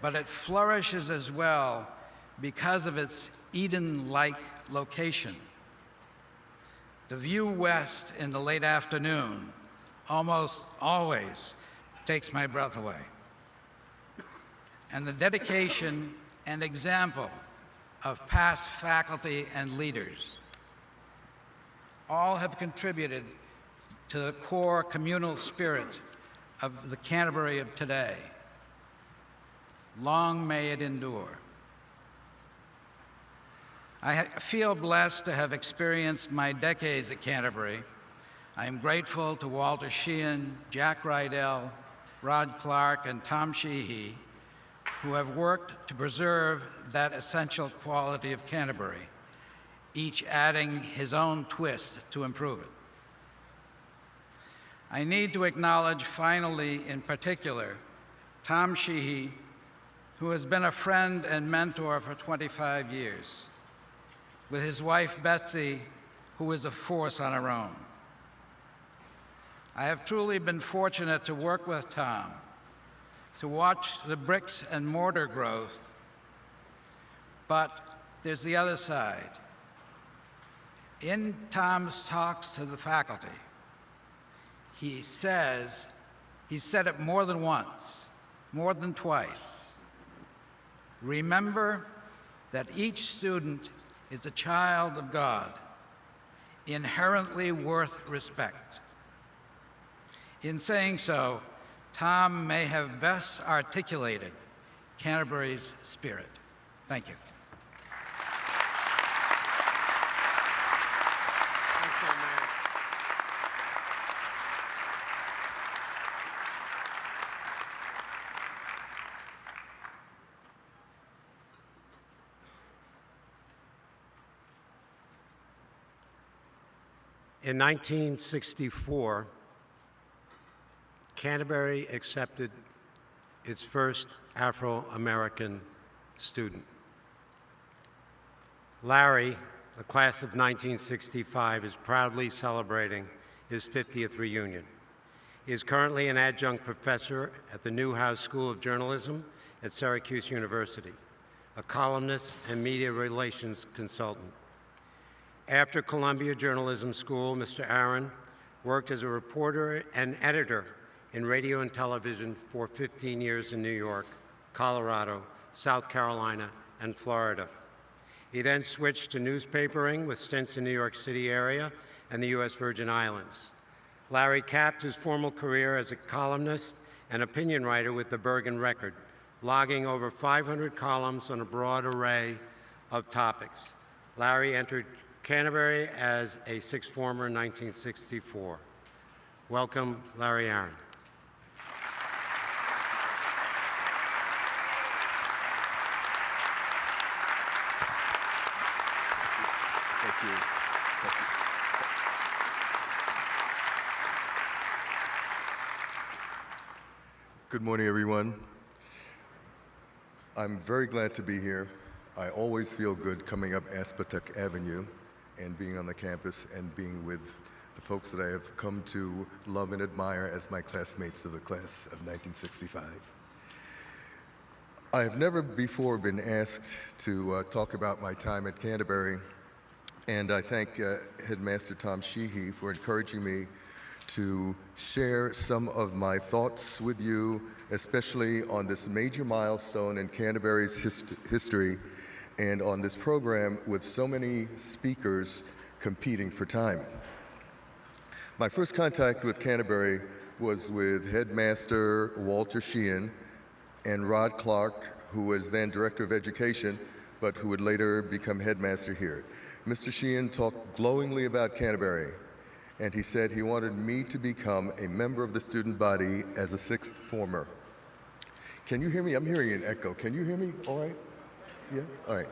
But it flourishes as well because of its Eden-like location. The view west in the late afternoon almost always takes my breath away. And the dedication and example of past faculty and leaders all have contributed to the core communal spirit of the Canterbury of today. Long may it endure. I feel blessed to have experienced my decades at Canterbury. I am grateful to Walter Sheehan, Jack Rydell, Rod Clark, and Tom Sheehy, who have worked to preserve that essential quality of Canterbury, each adding his own twist to improve it. I need to acknowledge finally, in particular, Tom Sheehy, who has been a friend and mentor for 25 years, with his wife Betsy, who is a force on her own. I have truly been fortunate to work with Tom, to watch the bricks and mortar growth, but there's the other side. In Tom's talks to the faculty, he said it more than once, more than twice. Remember that each student is a child of God, inherently worth respect. In saying so, Tom may have best articulated Canterbury's spirit. Thank you. In 1964, Canterbury accepted its first Afro-American student. Larry, the class of 1965, is proudly celebrating his 50th reunion. He is currently an adjunct professor at the Newhouse School of Journalism at Syracuse University, a columnist and media relations consultant. After Columbia Journalism School, Mr. Aaron worked as a reporter and editor in radio and television for 15 years in New York, Colorado, South Carolina, and Florida. He then switched to newspapering with stints in New York City area and the U.S. Virgin Islands. Larry capped his formal career as a columnist and opinion writer with the Bergen Record, logging over 500 columns on a broad array of topics. Larry entered Canterbury as a sixth former in 1964. Welcome, Larry Aaron. Thank you. Thank you. Good morning, everyone. I'm very glad to be here. I always feel good coming up Aspetuck Avenue and being on the campus and being with the folks that I have come to love and admire as my classmates of the class of 1965. I have never before been asked to talk about my time at Canterbury, and I thank Headmaster Tom Sheehy for encouraging me to share some of my thoughts with you, especially on this major milestone in Canterbury's history and on this program with so many speakers competing for time. My first contact with Canterbury was with Headmaster Walter Sheehan and Rod Clark, who was then Director of Education, but who would later become headmaster here. Mr. Sheehan talked glowingly about Canterbury and he said he wanted me to become a member of the student body as a sixth former. Can you hear me? I'm hearing an echo. Can you hear me all right? Yeah? All right.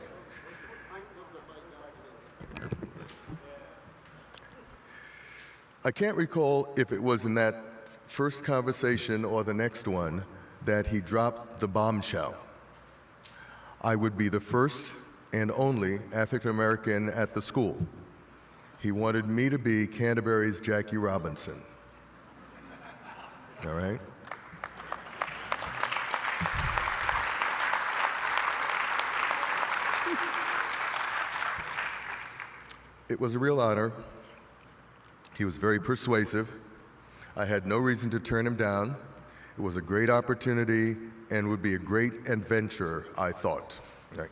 I can't recall if it was in that first conversation or the next one that he dropped the bombshell. I would be the first and only African American at the school. He wanted me to be Canterbury's Jackie Robinson. All right? It was a real honor. He was very persuasive. I had no reason to turn him down. It was a great opportunity and would be a great adventure, I thought. Right.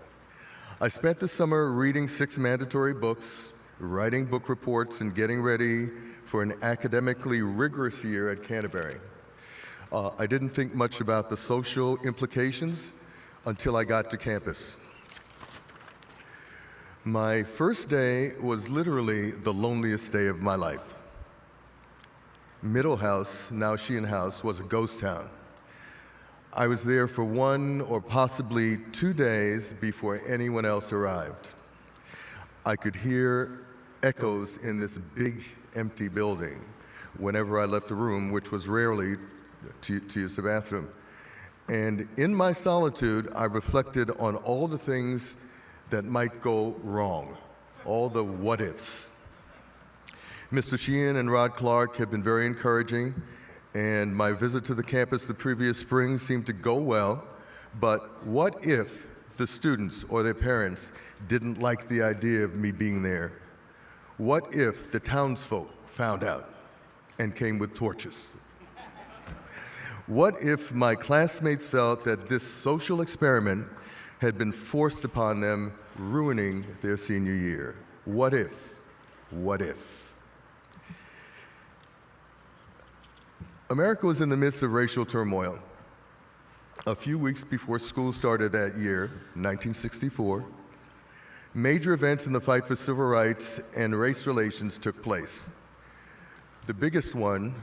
I spent the summer reading 6 mandatory books, writing book reports, and getting ready for an academically rigorous year at Canterbury. I didn't think much about the social implications until I got to campus. My first day was literally the loneliest day of my life. Middle House, now Sheehan House, was a ghost town. I was there for 1 or possibly 2 days before anyone else arrived. I could hear echoes in this big, empty building whenever I left the room, which was rarely to use the bathroom. And in my solitude, I reflected on all the things that might go wrong, all the what-ifs. Mr. Sheehan and Rod Clark have been very encouraging, and my visit to the campus the previous spring seemed to go well, but what if the students or their parents didn't like the idea of me being there? What if the townsfolk found out and came with torches? What if my classmates felt that this social experiment had been forced upon them, ruining their senior year? What if? What if? America was in the midst of racial turmoil. A few weeks before school started that year, 1964, major events in the fight for civil rights and race relations took place. The biggest one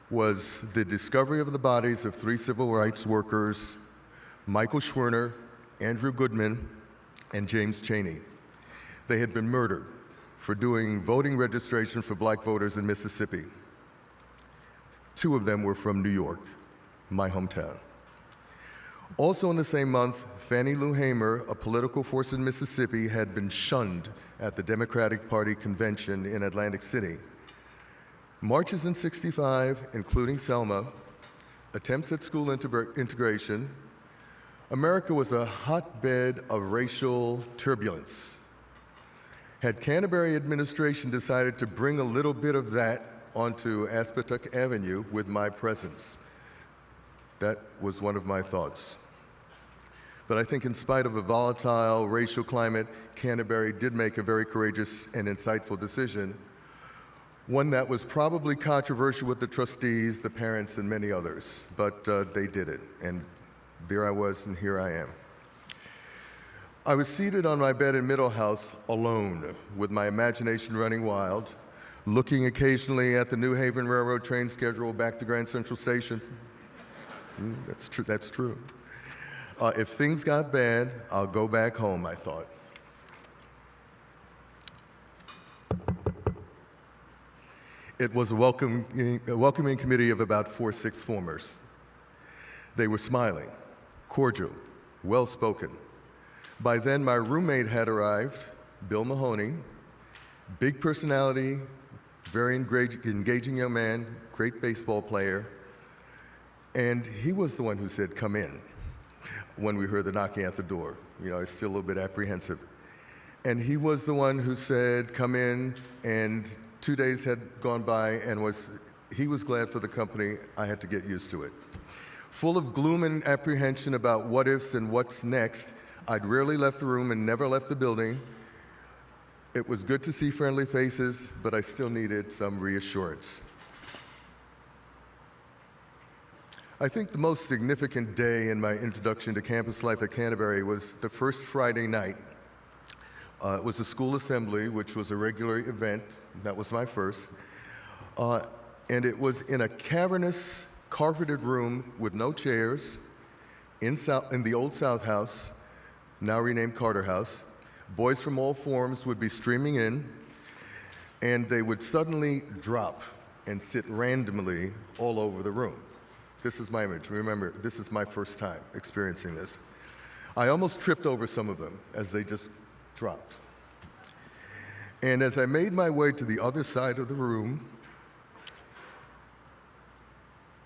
was the discovery of the bodies of 3 civil rights workers, Michael Schwerner, Andrew Goodman, and James Chaney. They had been murdered for doing voting registration for black voters in Mississippi. 2 of them were from New York, my hometown. Also in the same month, Fannie Lou Hamer, a political force in Mississippi, had been shunned at the Democratic Party convention in Atlantic City. Marches in '65, including Selma, attempts at school integration. America was a hotbed of racial turbulence. Had Canterbury administration decided to bring a little bit of that onto Aspetuck Avenue with my presence? That was one of my thoughts. But I think in spite of a volatile racial climate, Canterbury did make a very courageous and insightful decision, one that was probably controversial with the trustees, the parents, and many others, but they did it, and there I was, and here I am. I was seated on my bed in Middle House alone, with my imagination running wild, looking occasionally at the New Haven Railroad train schedule back to Grand Central Station. That's true, that's true. If things got bad, I'll go back home, I thought. It was a welcoming committee of about 4 sixth formers. They were smiling, cordial, well-spoken. By then, my roommate had arrived, Bill Mahoney, big personality, very engaging young man, great baseball player, and he was the one who said, "Come in," when we heard the knocking at the door. You know, I was still a little bit apprehensive. And he was the one who said, "Come in," and 2 days had gone by, and he was glad for the company. I had to get used to it. Full of gloom and apprehension about what ifs and what's next, I'd rarely left the room and never left the building. It was good to see friendly faces, but I still needed some reassurance. I think the most significant day in my introduction to campus life at Canterbury was the first Friday night. It was a school assembly, which was a regular event. That was my first. And it was in a cavernous, carpeted room with no chairs in the old South House, now renamed Carter House. Boys from all forms would be streaming in, and they would suddenly drop and sit randomly all over the room. This is my image. Remember, this is my first time experiencing this. I almost tripped over some of them as they just dropped. And as I made my way to the other side of the room,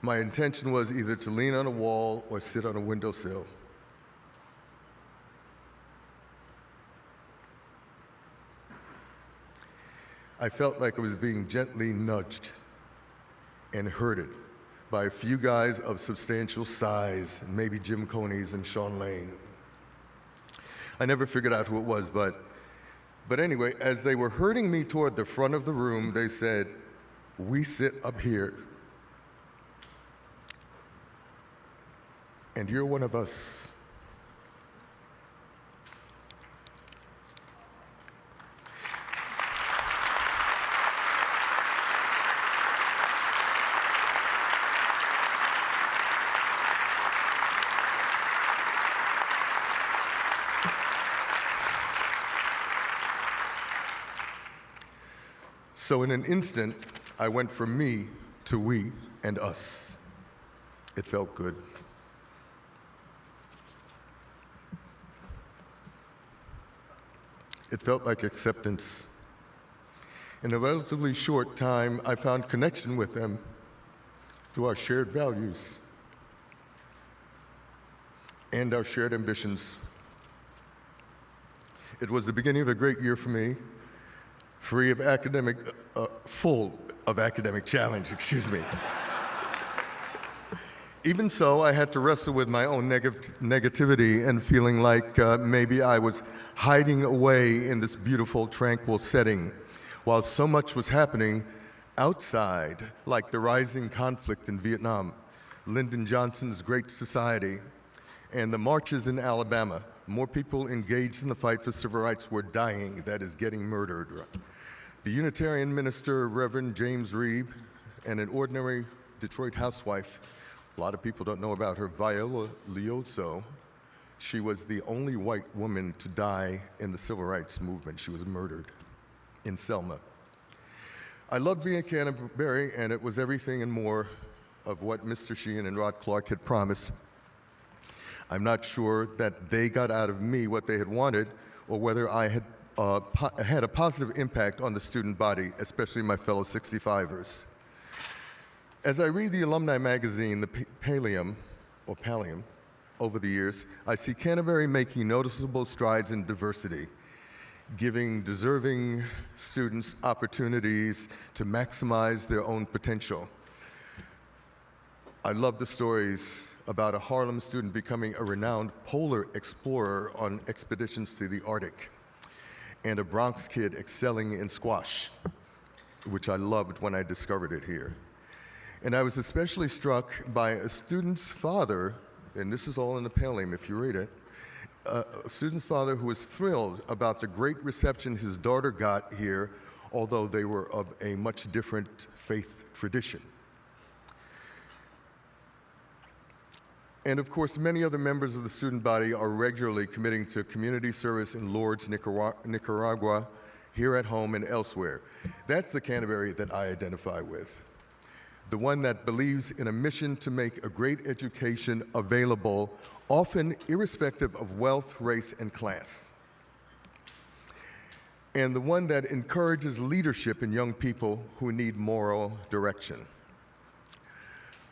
my intention was either to lean on a wall or sit on a windowsill. I felt like I was being gently nudged and herded by a few guys of substantial size, maybe Jim Coney's and Sean Lane. I never figured out who it was, but anyway, as they were herding me toward the front of the room, they said, "We sit up here, and you're one of us." So in an instant, I went from me to we and us. It felt good. It felt like acceptance. In a relatively short time, I found connection with them through our shared values and our shared ambitions. It was the beginning of a great year for me, full of academic challenge, excuse me. Even so, I had to wrestle with my own negativity and feeling like maybe I was hiding away in this beautiful, tranquil setting, while so much was happening outside, like the rising conflict in Vietnam, Lyndon Johnson's Great Society, and the marches in Alabama. More people engaged in the fight for civil rights were dying, that is, getting murdered. The Unitarian minister, Reverend James Reeb, and an ordinary Detroit housewife, a lot of people don't know about her, Viola Liuzzo. She was the only white woman to die in the civil rights movement. She was murdered in Selma. I loved being at Canterbury, and it was everything and more of what Mr. Sheehan and Rod Clark had promised. I'm not sure that they got out of me what they had wanted, or whether I had had a positive impact on the student body, especially my fellow 65ers. As I read the alumni magazine, the Pallium, over the years, I see Canterbury making noticeable strides in diversity, giving deserving students opportunities to maximize their own potential. I love the stories about a Harlem student becoming a renowned polar explorer on expeditions to the Arctic, and a Bronx kid excelling in squash, which I loved when I discovered it here. And I was especially struck by a student's father, and this is all in the Pallium if you read it, a student's father who was thrilled about the great reception his daughter got here, although they were of a much different faith tradition. And of course, many other members of the student body are regularly committing to community service in Lourdes, Nicaragua, here at home and elsewhere. That's the Canterbury that I identify with. The one that believes in a mission to make a great education available, often irrespective of wealth, race, and class. And the one that encourages leadership in young people who need moral direction.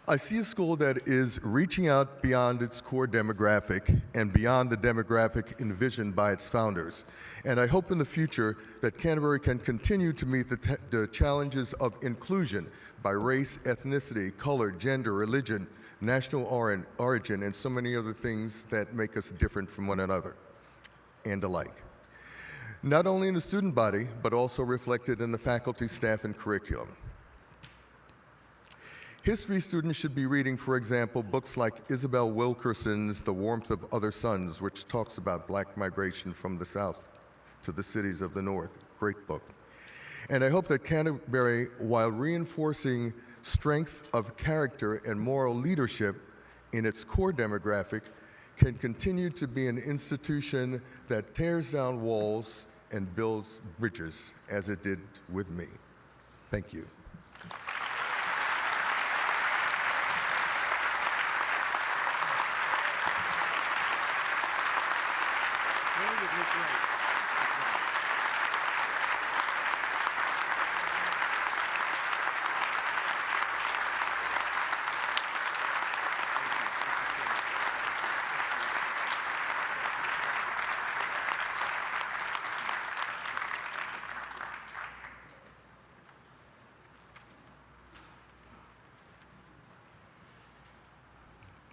I see a school that is reaching out beyond its core demographic and beyond the demographic envisioned by its founders. And I hope in the future that Canterbury can continue to meet the challenges of inclusion by race, ethnicity, color, gender, religion, national origin, and so many other things that make us different from one another and alike. Not only in the student body, but also reflected in the faculty, staff, and curriculum. History students should be reading, for example, books like Isabel Wilkerson's The Warmth of Other Suns, which talks about black migration from the South to the cities of the North. Great book. And I hope that Canterbury, while reinforcing strength of character and moral leadership in its core demographic, can continue to be an institution that tears down walls and builds bridges, as it did with me. Thank you.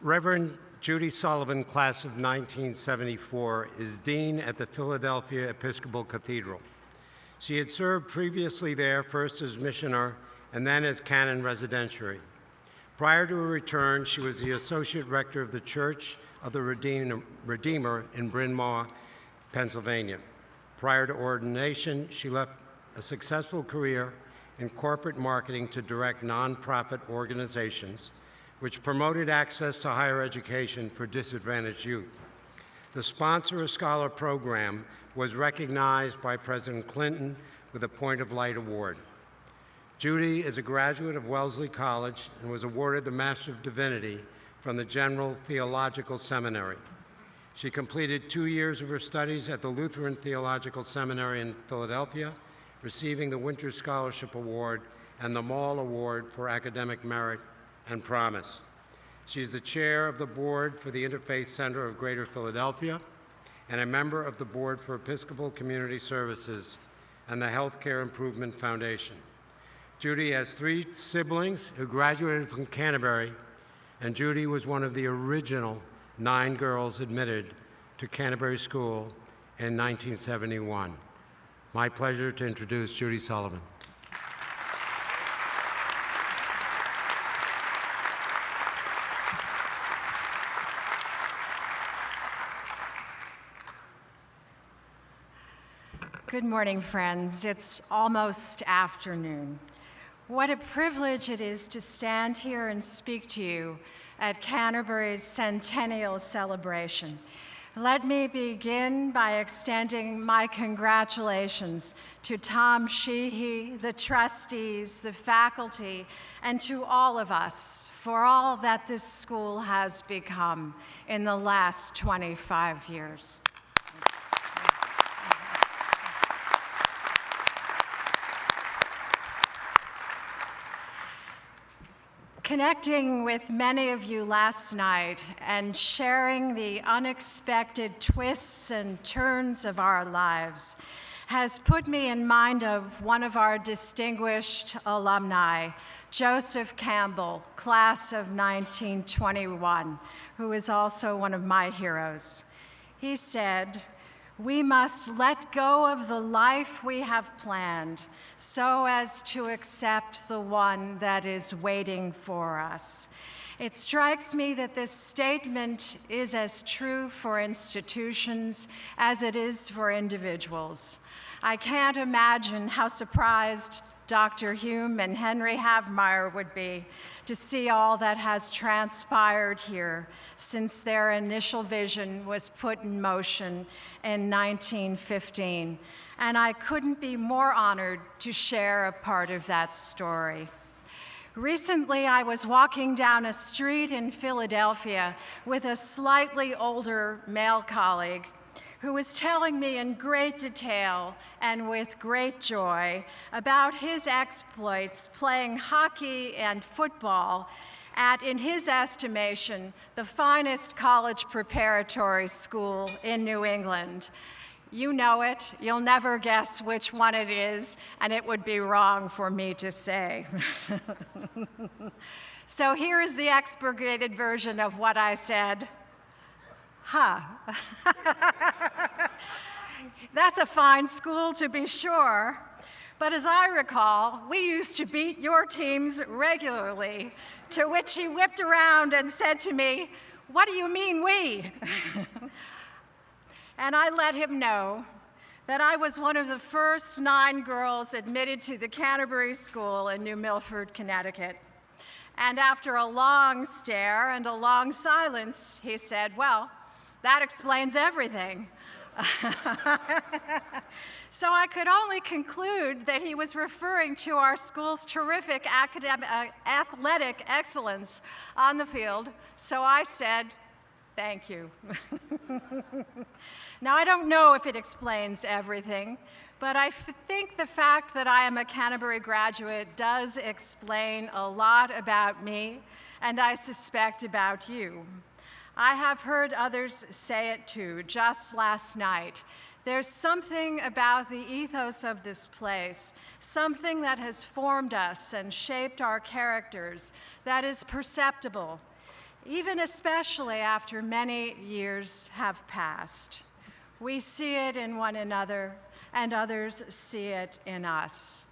Reverend Judy Sullivan, class of 1974, is dean at the Philadelphia Episcopal Cathedral. She had served previously there, first as missioner and then as canon residentiary. Prior to her return, she was the associate rector of the Church of the Redeemer in Bryn Mawr, Pennsylvania. Prior to ordination, she left a successful career in corporate marketing to direct nonprofit organizations which promoted access to higher education for disadvantaged youth. The Sponsor a Scholar program was recognized by President Clinton with a Point of Light Award. Judy is a graduate of Wellesley College and was awarded the Master of Divinity from the General Theological Seminary. She completed 2 years of her studies at the Lutheran Theological Seminary in Philadelphia, receiving the Winter Scholarship Award and the Maul Award for Academic Merit and Promise. She is the chair of the board for the Interfaith Center of Greater Philadelphia and a member of the board for Episcopal Community Services and the Healthcare Improvement Foundation. Judy has 3 siblings who graduated from Canterbury, and Judy was one of the original 9 girls admitted to Canterbury School in 1971. My pleasure to introduce Judy Sullivan. Good morning, friends. It's almost afternoon. What a privilege it is to stand here and speak to you at Canterbury's centennial celebration. Let me begin by extending my congratulations to Tom Sheehy, the trustees, the faculty, and to all of us for all that this school has become in the last 25 years. Connecting with many of you last night and sharing the unexpected twists and turns of our lives has put me in mind of one of our distinguished alumni, Joseph Campbell, class of 1921, who is also one of my heroes. He said, "We must let go of the life we have planned so as to accept the one that is waiting for us." It strikes me that this statement is as true for institutions as it is for individuals. I can't imagine how surprised Dr. Hume and Henry Havemeyer would be to see all that has transpired here since their initial vision was put in motion in 1915. And I couldn't be more honored to share a part of that story. Recently, I was walking down a street in Philadelphia with a slightly older male colleague who was telling me in great detail and with great joy about his exploits playing hockey and football at, in his estimation, the finest college preparatory school in New England. You know it. You'll never guess which one it is, and it would be wrong for me to say. So here is the expurgated version of what I said. Huh. That's a fine school to be sure. But as I recall, we used to beat your teams regularly, to which he whipped around and said to me, "What do you mean we?" And I let him know that I was one of the first 9 girls admitted to the Canterbury School in New Milford, Connecticut. And after a long stare and a long silence, he said, "Well, that explains everything." So I could only conclude that he was referring to our school's terrific athletic excellence on the field. So I said, "Thank you." Now, I don't know if it explains everything, but I think the fact that I am a Canterbury graduate does explain a lot about me, and I suspect about you. I have heard others say it too, just last night. There's something about the ethos of this place, something that has formed us and shaped our characters, that is perceptible, even especially after many years have passed. We see it in one another, and others see it in us.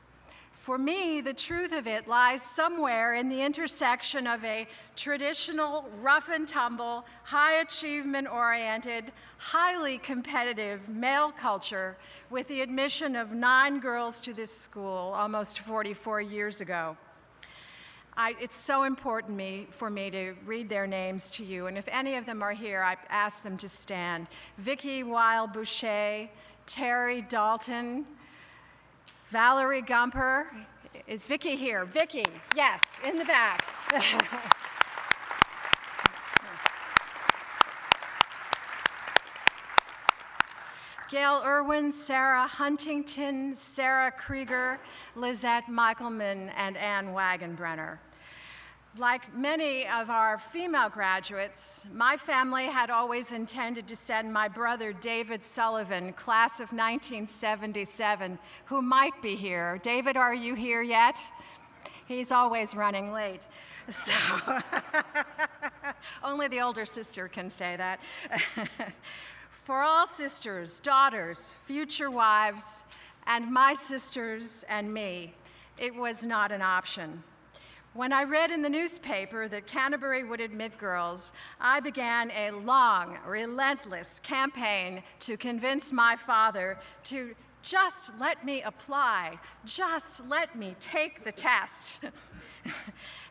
For me, the truth of it lies somewhere in the intersection of a traditional, rough and tumble, high achievement-oriented, highly competitive male culture with the admission of 9 girls to this school almost 44 years ago. It's so important for me to read their names to you, and if any of them are here, I ask them to stand. Vicky Weil-Boucher, Terry Dalton, Valerie Gumper. Is Vicky here? Vicky, yes, in the back. Gail Irwin, Sarah Huntington, Sarah Krieger, Lizette Michaelman, and Ann Wagenbrenner. Like many of our female graduates, my family had always intended to send my brother David Sullivan, class of 1977, who might be here. David, are you here yet? He's always running late. So only the older sister can say that. For all sisters, daughters, future wives, and my sisters and me, it was not an option. When I read in the newspaper that Canterbury would admit girls, I began a long, relentless campaign to convince my father to just let me apply, just let me take the test.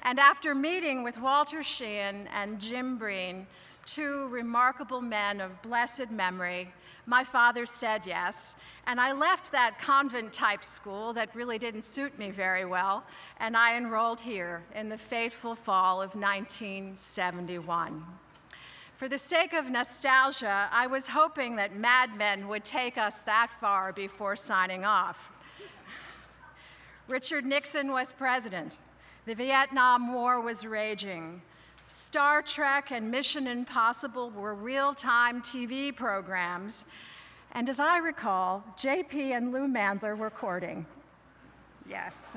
And after meeting with Walter Sheehan and Jim Breen, 2 remarkable men of blessed memory, my father said yes, and I left that convent-type school that really didn't suit me very well, and I enrolled here in the fateful fall of 1971. For the sake of nostalgia, I was hoping that Mad Men would take us that far before signing off. Richard Nixon was president. The Vietnam War was raging. Star Trek and Mission Impossible were real-time TV programs, and as I recall, JP and Lou Mandler were courting. Yes.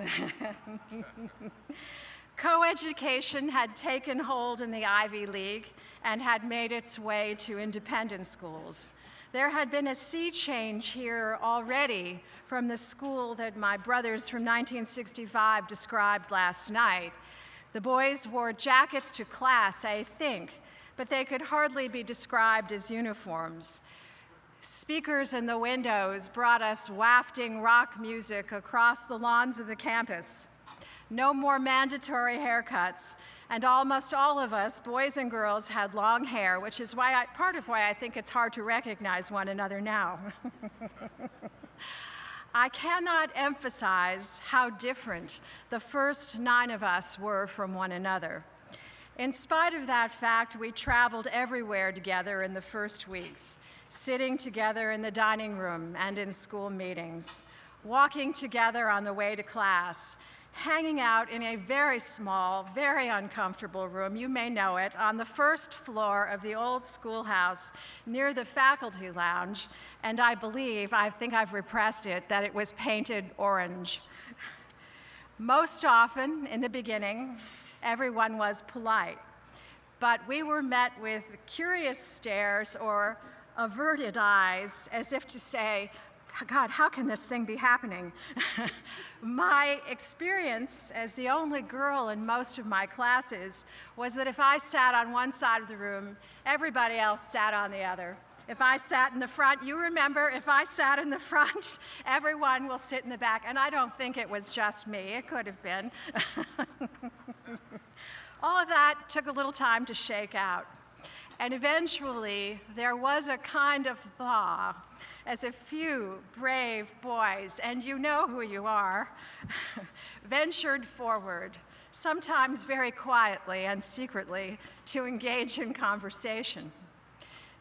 Co-education had taken hold in the Ivy League and had made its way to independent schools. There had been a sea change here already from the school that my brothers from 1965 described last night. The boys wore jackets to class, I think, but they could hardly be described as uniforms. Speakers in the windows brought us wafting rock music across the lawns of the campus. No more mandatory haircuts, and almost all of us, boys and girls, had long hair, which is part of why I think it's hard to recognize one another now. I cannot emphasize how different the first 9 of us were from one another. In spite of that fact, we traveled everywhere together in the first weeks, sitting together in the dining room and in school meetings, walking together on the way to class, hanging out in a very small, very uncomfortable room, you may know it, on the first floor of the old schoolhouse near the faculty lounge, and I think I've repressed it, that it was painted orange. Most often, in the beginning, everyone was polite, but we were met with curious stares or averted eyes, as if to say, God, how can this thing be happening? My experience as the only girl in most of my classes was that if I sat on one side of the room, everybody else sat on the other. If I sat in the front, you remember, if I sat in the front, everyone will sit in the back. And I don't think it was just me. It could have been. All of that took a little time to shake out. And eventually, there was a kind of thaw as a few brave boys, and you know who you are, ventured forward, sometimes very quietly and secretly, to engage in conversation.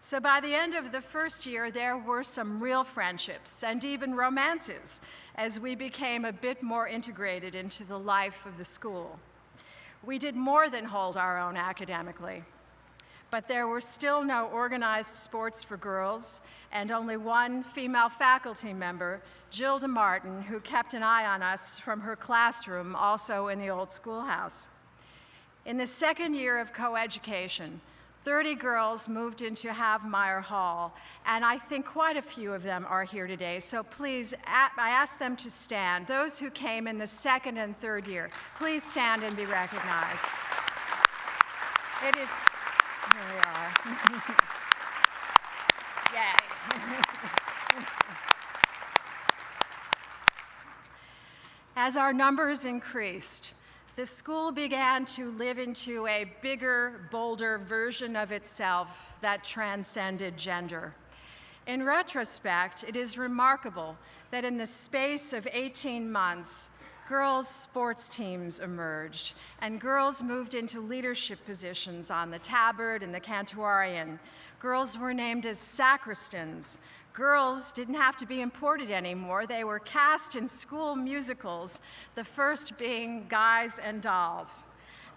So by the end of the first year, there were some real friendships and even romances as we became a bit more integrated into the life of the school. We did more than hold our own academically, but there were still no organized sports for girls and only one female faculty member, Jill DeMartin, who kept an eye on us from her classroom, also in the old schoolhouse. In the second year of coeducation, 30 girls moved into Havmeyer Hall, and I think quite a few of them are here today. So please, I ask them to stand. Those who came in the second and third year, please stand and be recognized. It is, here we are. Yay. As our numbers increased, the school began to live into a bigger, bolder version of itself that transcended gender. In retrospect, it is remarkable that in the space of 18 months, girls' sports teams emerged, and girls moved into leadership positions on the tabard and the cantuarian. Girls were named as sacristans. Girls didn't have to be imported anymore. They were cast in school musicals, the first being Guys and Dolls.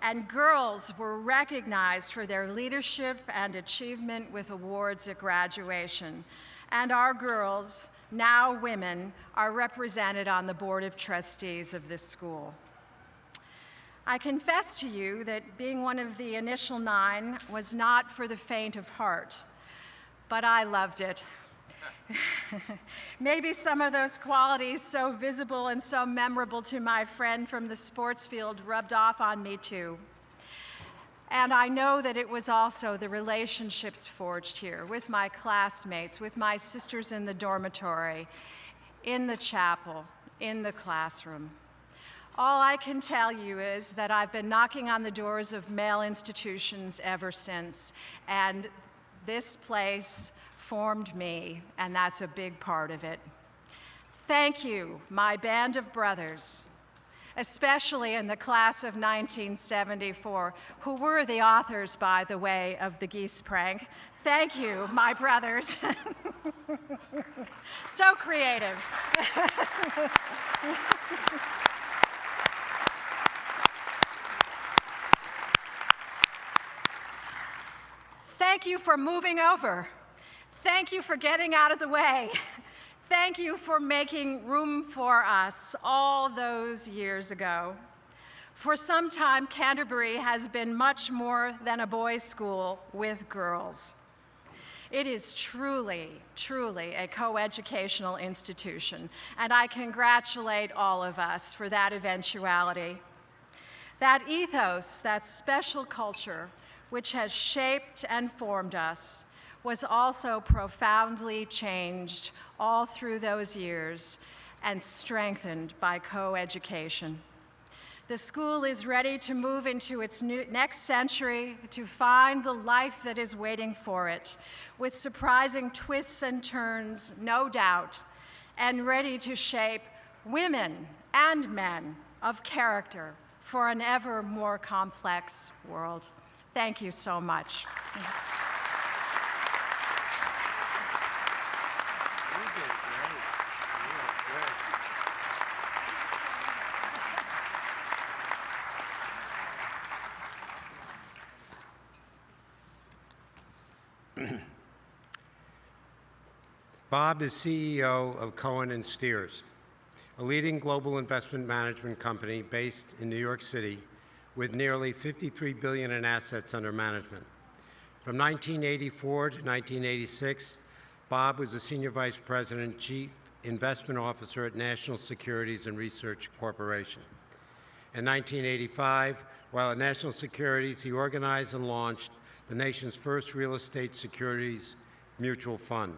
And girls were recognized for their leadership and achievement with awards at graduation. And our girls, now women, are represented on the Board of Trustees of this school. I confess to you that being one of the initial 9 was not for the faint of heart, but I loved it. Maybe some of those qualities so visible and so memorable to my friend from the sports field rubbed off on me too. And I know that it was also the relationships forged here with my classmates, with my sisters in the dormitory, in the chapel, in the classroom. All I can tell you is that I've been knocking on the doors of male institutions ever since, and this place formed me, and that's a big part of it. Thank you, my band of brothers, especially in the class of 1974, who were the authors, by the way, of the geese prank. Thank you, my brothers. So creative. Thank you for moving over. Thank you for getting out of the way. Thank you for making room for us all those years ago. For some time, Canterbury has been much more than a boys' school with girls. It is truly, truly a coeducational institution, and I congratulate all of us for that eventuality. That ethos, that special culture, which has shaped and formed us, was also profoundly changed all through those years and strengthened by coeducation. The school is ready to move into its next century to find the life that is waiting for it, with surprising twists and turns, no doubt, and ready to shape women and men of character for an ever more complex world. Thank you so much. Bob is CEO of Cohen & Steers, a leading global investment management company based in New York City with nearly $53 billion in assets under management. From 1984 to 1986, Bob was a Senior Vice President and Chief Investment Officer at National Securities and Research Corporation. In 1985, while at National Securities, he organized and launched the nation's first real estate securities Mutual Fund.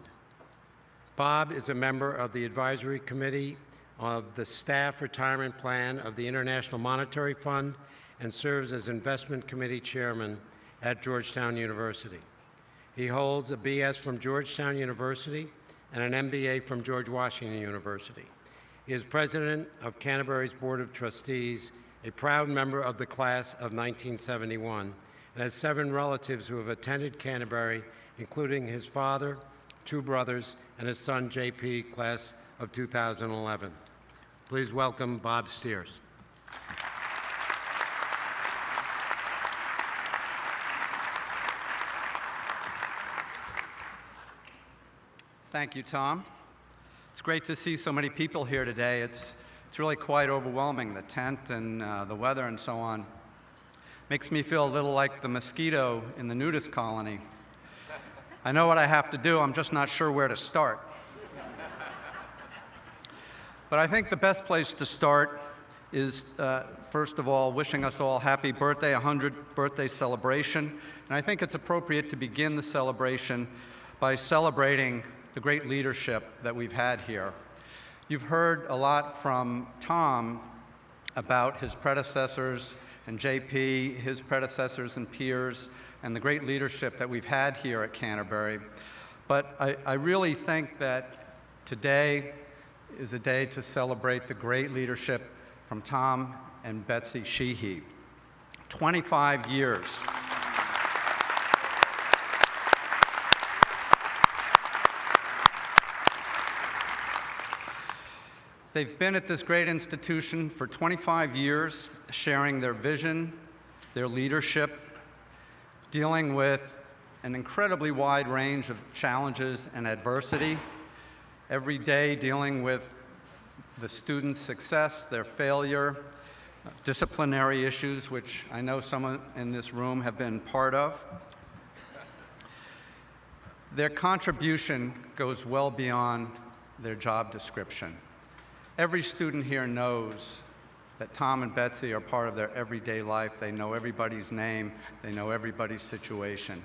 Bob is a member of the Advisory Committee of the Staff Retirement Plan of the International Monetary Fund and serves as Investment Committee Chairman at Georgetown University. He holds a BS from Georgetown University and an MBA from George Washington University. He is president of Canterbury's Board of Trustees, a proud member of the class of 1971, and has 7 relatives who have attended Canterbury, including his father, 2 brothers, and his son, JP, class of 2011. Please welcome Bob Steers. Thank you, Tom. It's great to see so many people here today. It's really quite overwhelming, the tent and the weather and so on. Makes me feel a little like the mosquito in the nudist colony. I know what I have to do, I'm just not sure where to start. But I think the best place to start is, first of all, wishing us all happy birthday, 100th birthday celebration. And I think it's appropriate to begin the celebration by celebrating the great leadership that we've had here. You've heard a lot from Tom about his predecessors and JP, his predecessors and peers, and the great leadership that we've had here at Canterbury. But I really think that today is a day to celebrate the great leadership from Tom and Betsy Sheehy. 25 years. They've been at this great institution for 25 years, sharing their vision, their leadership, dealing with an incredibly wide range of challenges and adversity, every day dealing with the students' success, their failure, disciplinary issues, which I know some in this room have been part of. Their contribution goes well beyond their job description. Every student here knows that Tom and Betsy are part of their everyday life. They know everybody's name. They know everybody's situation.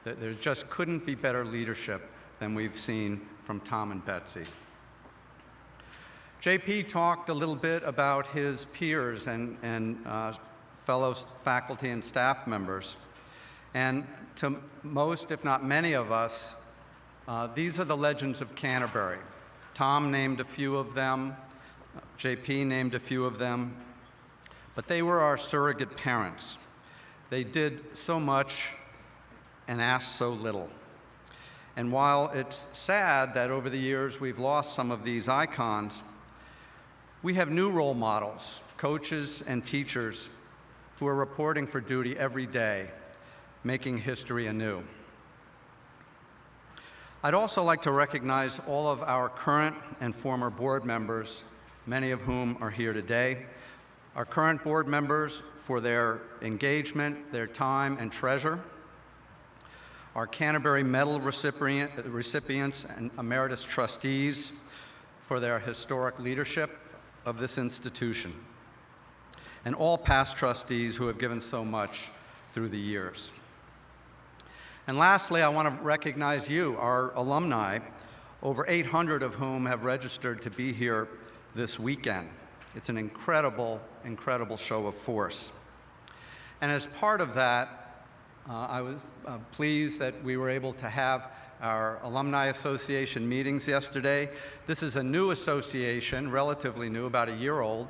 There just couldn't be better leadership than we've seen from Tom and Betsy. JP talked a little bit about his peers and fellow faculty and staff members. And to most, if not many of us, these are the legends of Canterbury. Tom named a few of them. JP named a few of them, but they were our surrogate parents. They did so much and asked so little. And while it's sad that over the years we've lost some of these icons, we have new role models, coaches and teachers who are reporting for duty every day, making history anew. I'd also like to recognize all of our current and former board members, many of whom are here today. Our current board members for their engagement, their time, and treasure. Our Canterbury Medal recipients and emeritus trustees for their historic leadership of this institution. And all past trustees who have given so much through the years. And lastly, I want to recognize you, our alumni, over 800 of whom have registered to be here this weekend. It's an incredible, incredible show of force. And as part of that, I was pleased that we were able to have our Alumni Association meetings yesterday. This is a new association, relatively new, about a year old,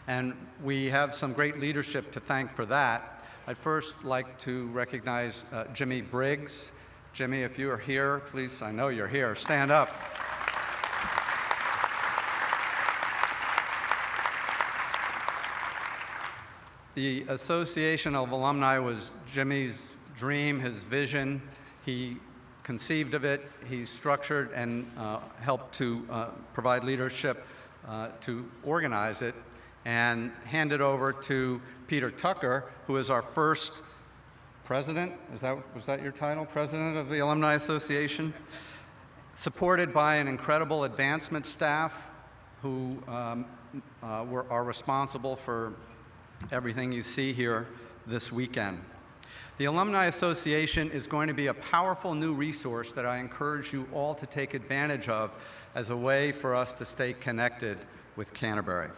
and we have some great leadership to thank for that. I'd first like to recognize Jimmy Briggs. Jimmy, if you are here, please, I know you're here, stand up. The Association of Alumni was Jimmy's dream, his vision. He conceived of it, he structured and helped to provide leadership to organize it, and hand it over to Peter Tucker, who is our first president. Was that your title? President of the Alumni Association? Supported by an incredible advancement staff who are responsible for everything you see here this weekend. The Alumni Association is going to be a powerful new resource that I encourage you all to take advantage of as a way for us to stay connected with Canterbury.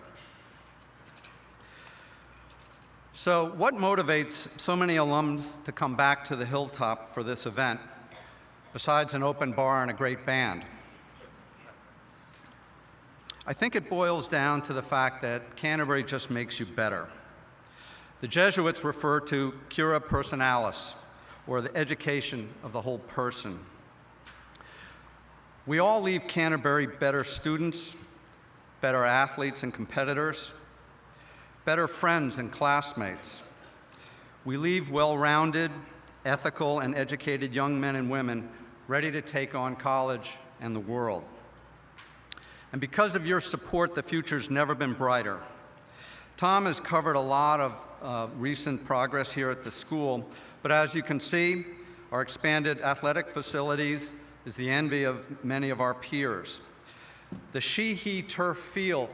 So what motivates so many alums to come back to the Hilltop for this event, besides an open bar and a great band? I think it boils down to the fact that Canterbury just makes you better. The Jesuits refer to cura personalis, or the education of the whole person. We all leave Canterbury better students, better athletes and competitors, better friends and classmates. We leave well-rounded, ethical, and educated young men and women ready to take on college and the world. And because of your support, the future's never been brighter. Tom has covered a lot of recent progress here at the school, but as you can see, our expanded athletic facilities is the envy of many of our peers. The She-He turf field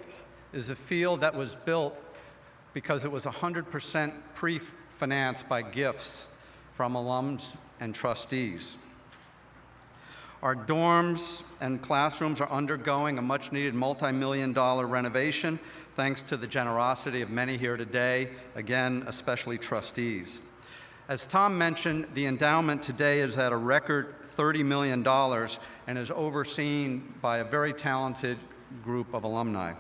is a field that was built because it was 100% pre-financed by gifts from alums and trustees. Our dorms and classrooms are undergoing a much-needed multi-million-dollar renovation, thanks to the generosity of many here today, again, especially trustees. As Tom mentioned, the endowment today is at a record $30 million and is overseen by a very talented group of alumni.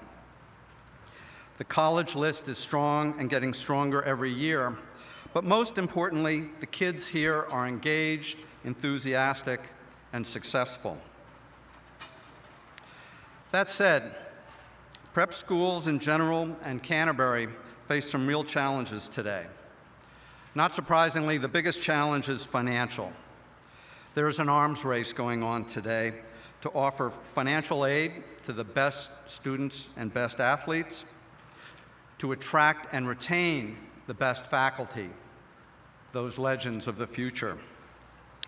The college list is strong and getting stronger every year, but most importantly, the kids here are engaged, enthusiastic, and successful. That said, prep schools in general and Canterbury face some real challenges today. Not surprisingly, the biggest challenge is financial. There is an arms race going on today to offer financial aid to the best students and best athletes, to attract and retain the best faculty, those legends of the future,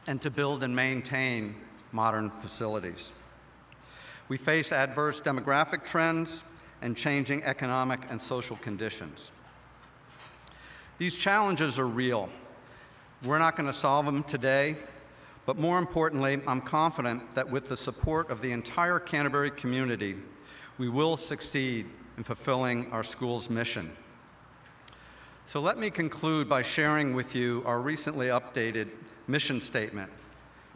and to build and maintain modern facilities. We face adverse demographic trends and changing economic and social conditions. These challenges are real. We're not going to solve them today, but more importantly, I'm confident that with the support of the entire Canterbury community, we will succeed in fulfilling our school's mission. So let me conclude by sharing with you our recently updated mission statement,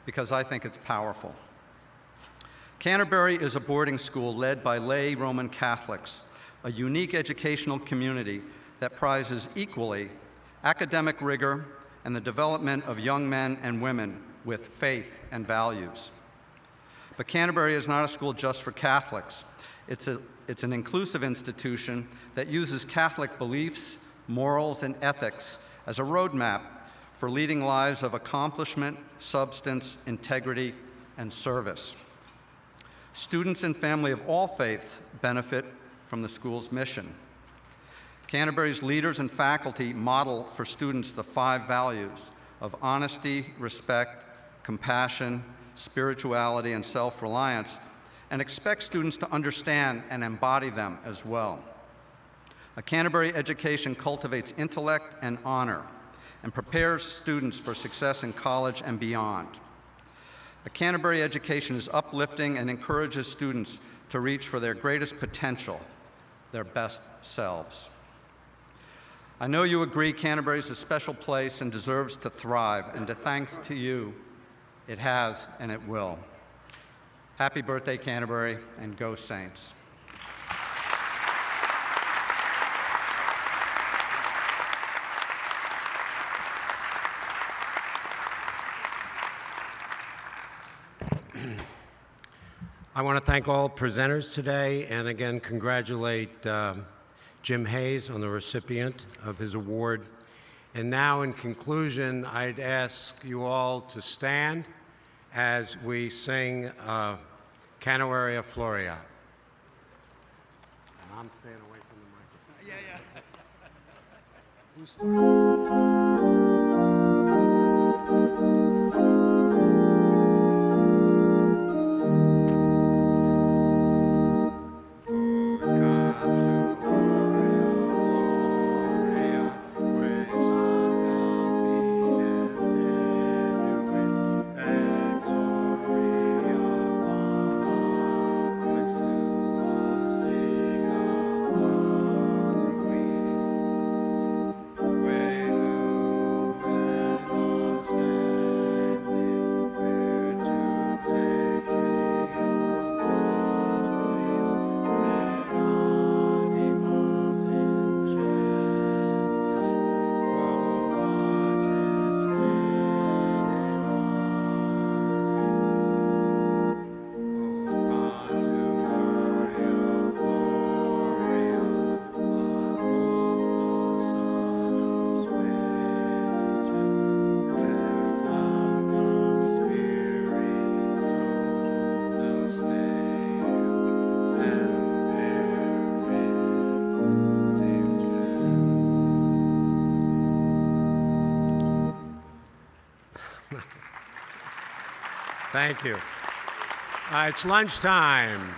because I think it's powerful. Canterbury is a boarding school led by lay Roman Catholics, a unique educational community that prizes equally academic rigor and the development of young men and women with faith and values. But Canterbury is not a school just for Catholics. It's an inclusive institution that uses Catholic beliefs, morals, and ethics as a roadmap for leading lives of accomplishment, substance, integrity, and service. Students and family of all faiths benefit from the school's mission. Canterbury's leaders and faculty model for students the 5 values of honesty, respect, compassion, spirituality, and self-reliance, and expect students to understand and embody them as well. A Canterbury education cultivates intellect and honor and prepares students for success in college and beyond. A Canterbury education is uplifting and encourages students to reach for their greatest potential, their best selves. I know you agree Canterbury is a special place and deserves to thrive, and thanks to you, it has and it will. Happy birthday, Canterbury, and go Saints. I want to thank all presenters today, and again congratulate Jim Hayes on the recipient of his award. And now, in conclusion, I'd ask you all to stand as we sing Cantareria Floria. And I'm staying away from the microphone. Who starts? Thank you. It's lunchtime.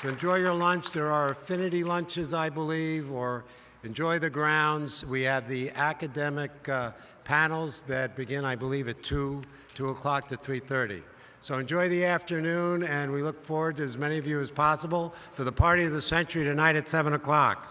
So enjoy your lunch. There are affinity lunches, I believe, or enjoy the grounds. We have the academic panels that begin, I believe, at 2 o'clock to 3:30. So enjoy the afternoon, and we look forward to as many of you as possible for the party of the century tonight at 7 o'clock.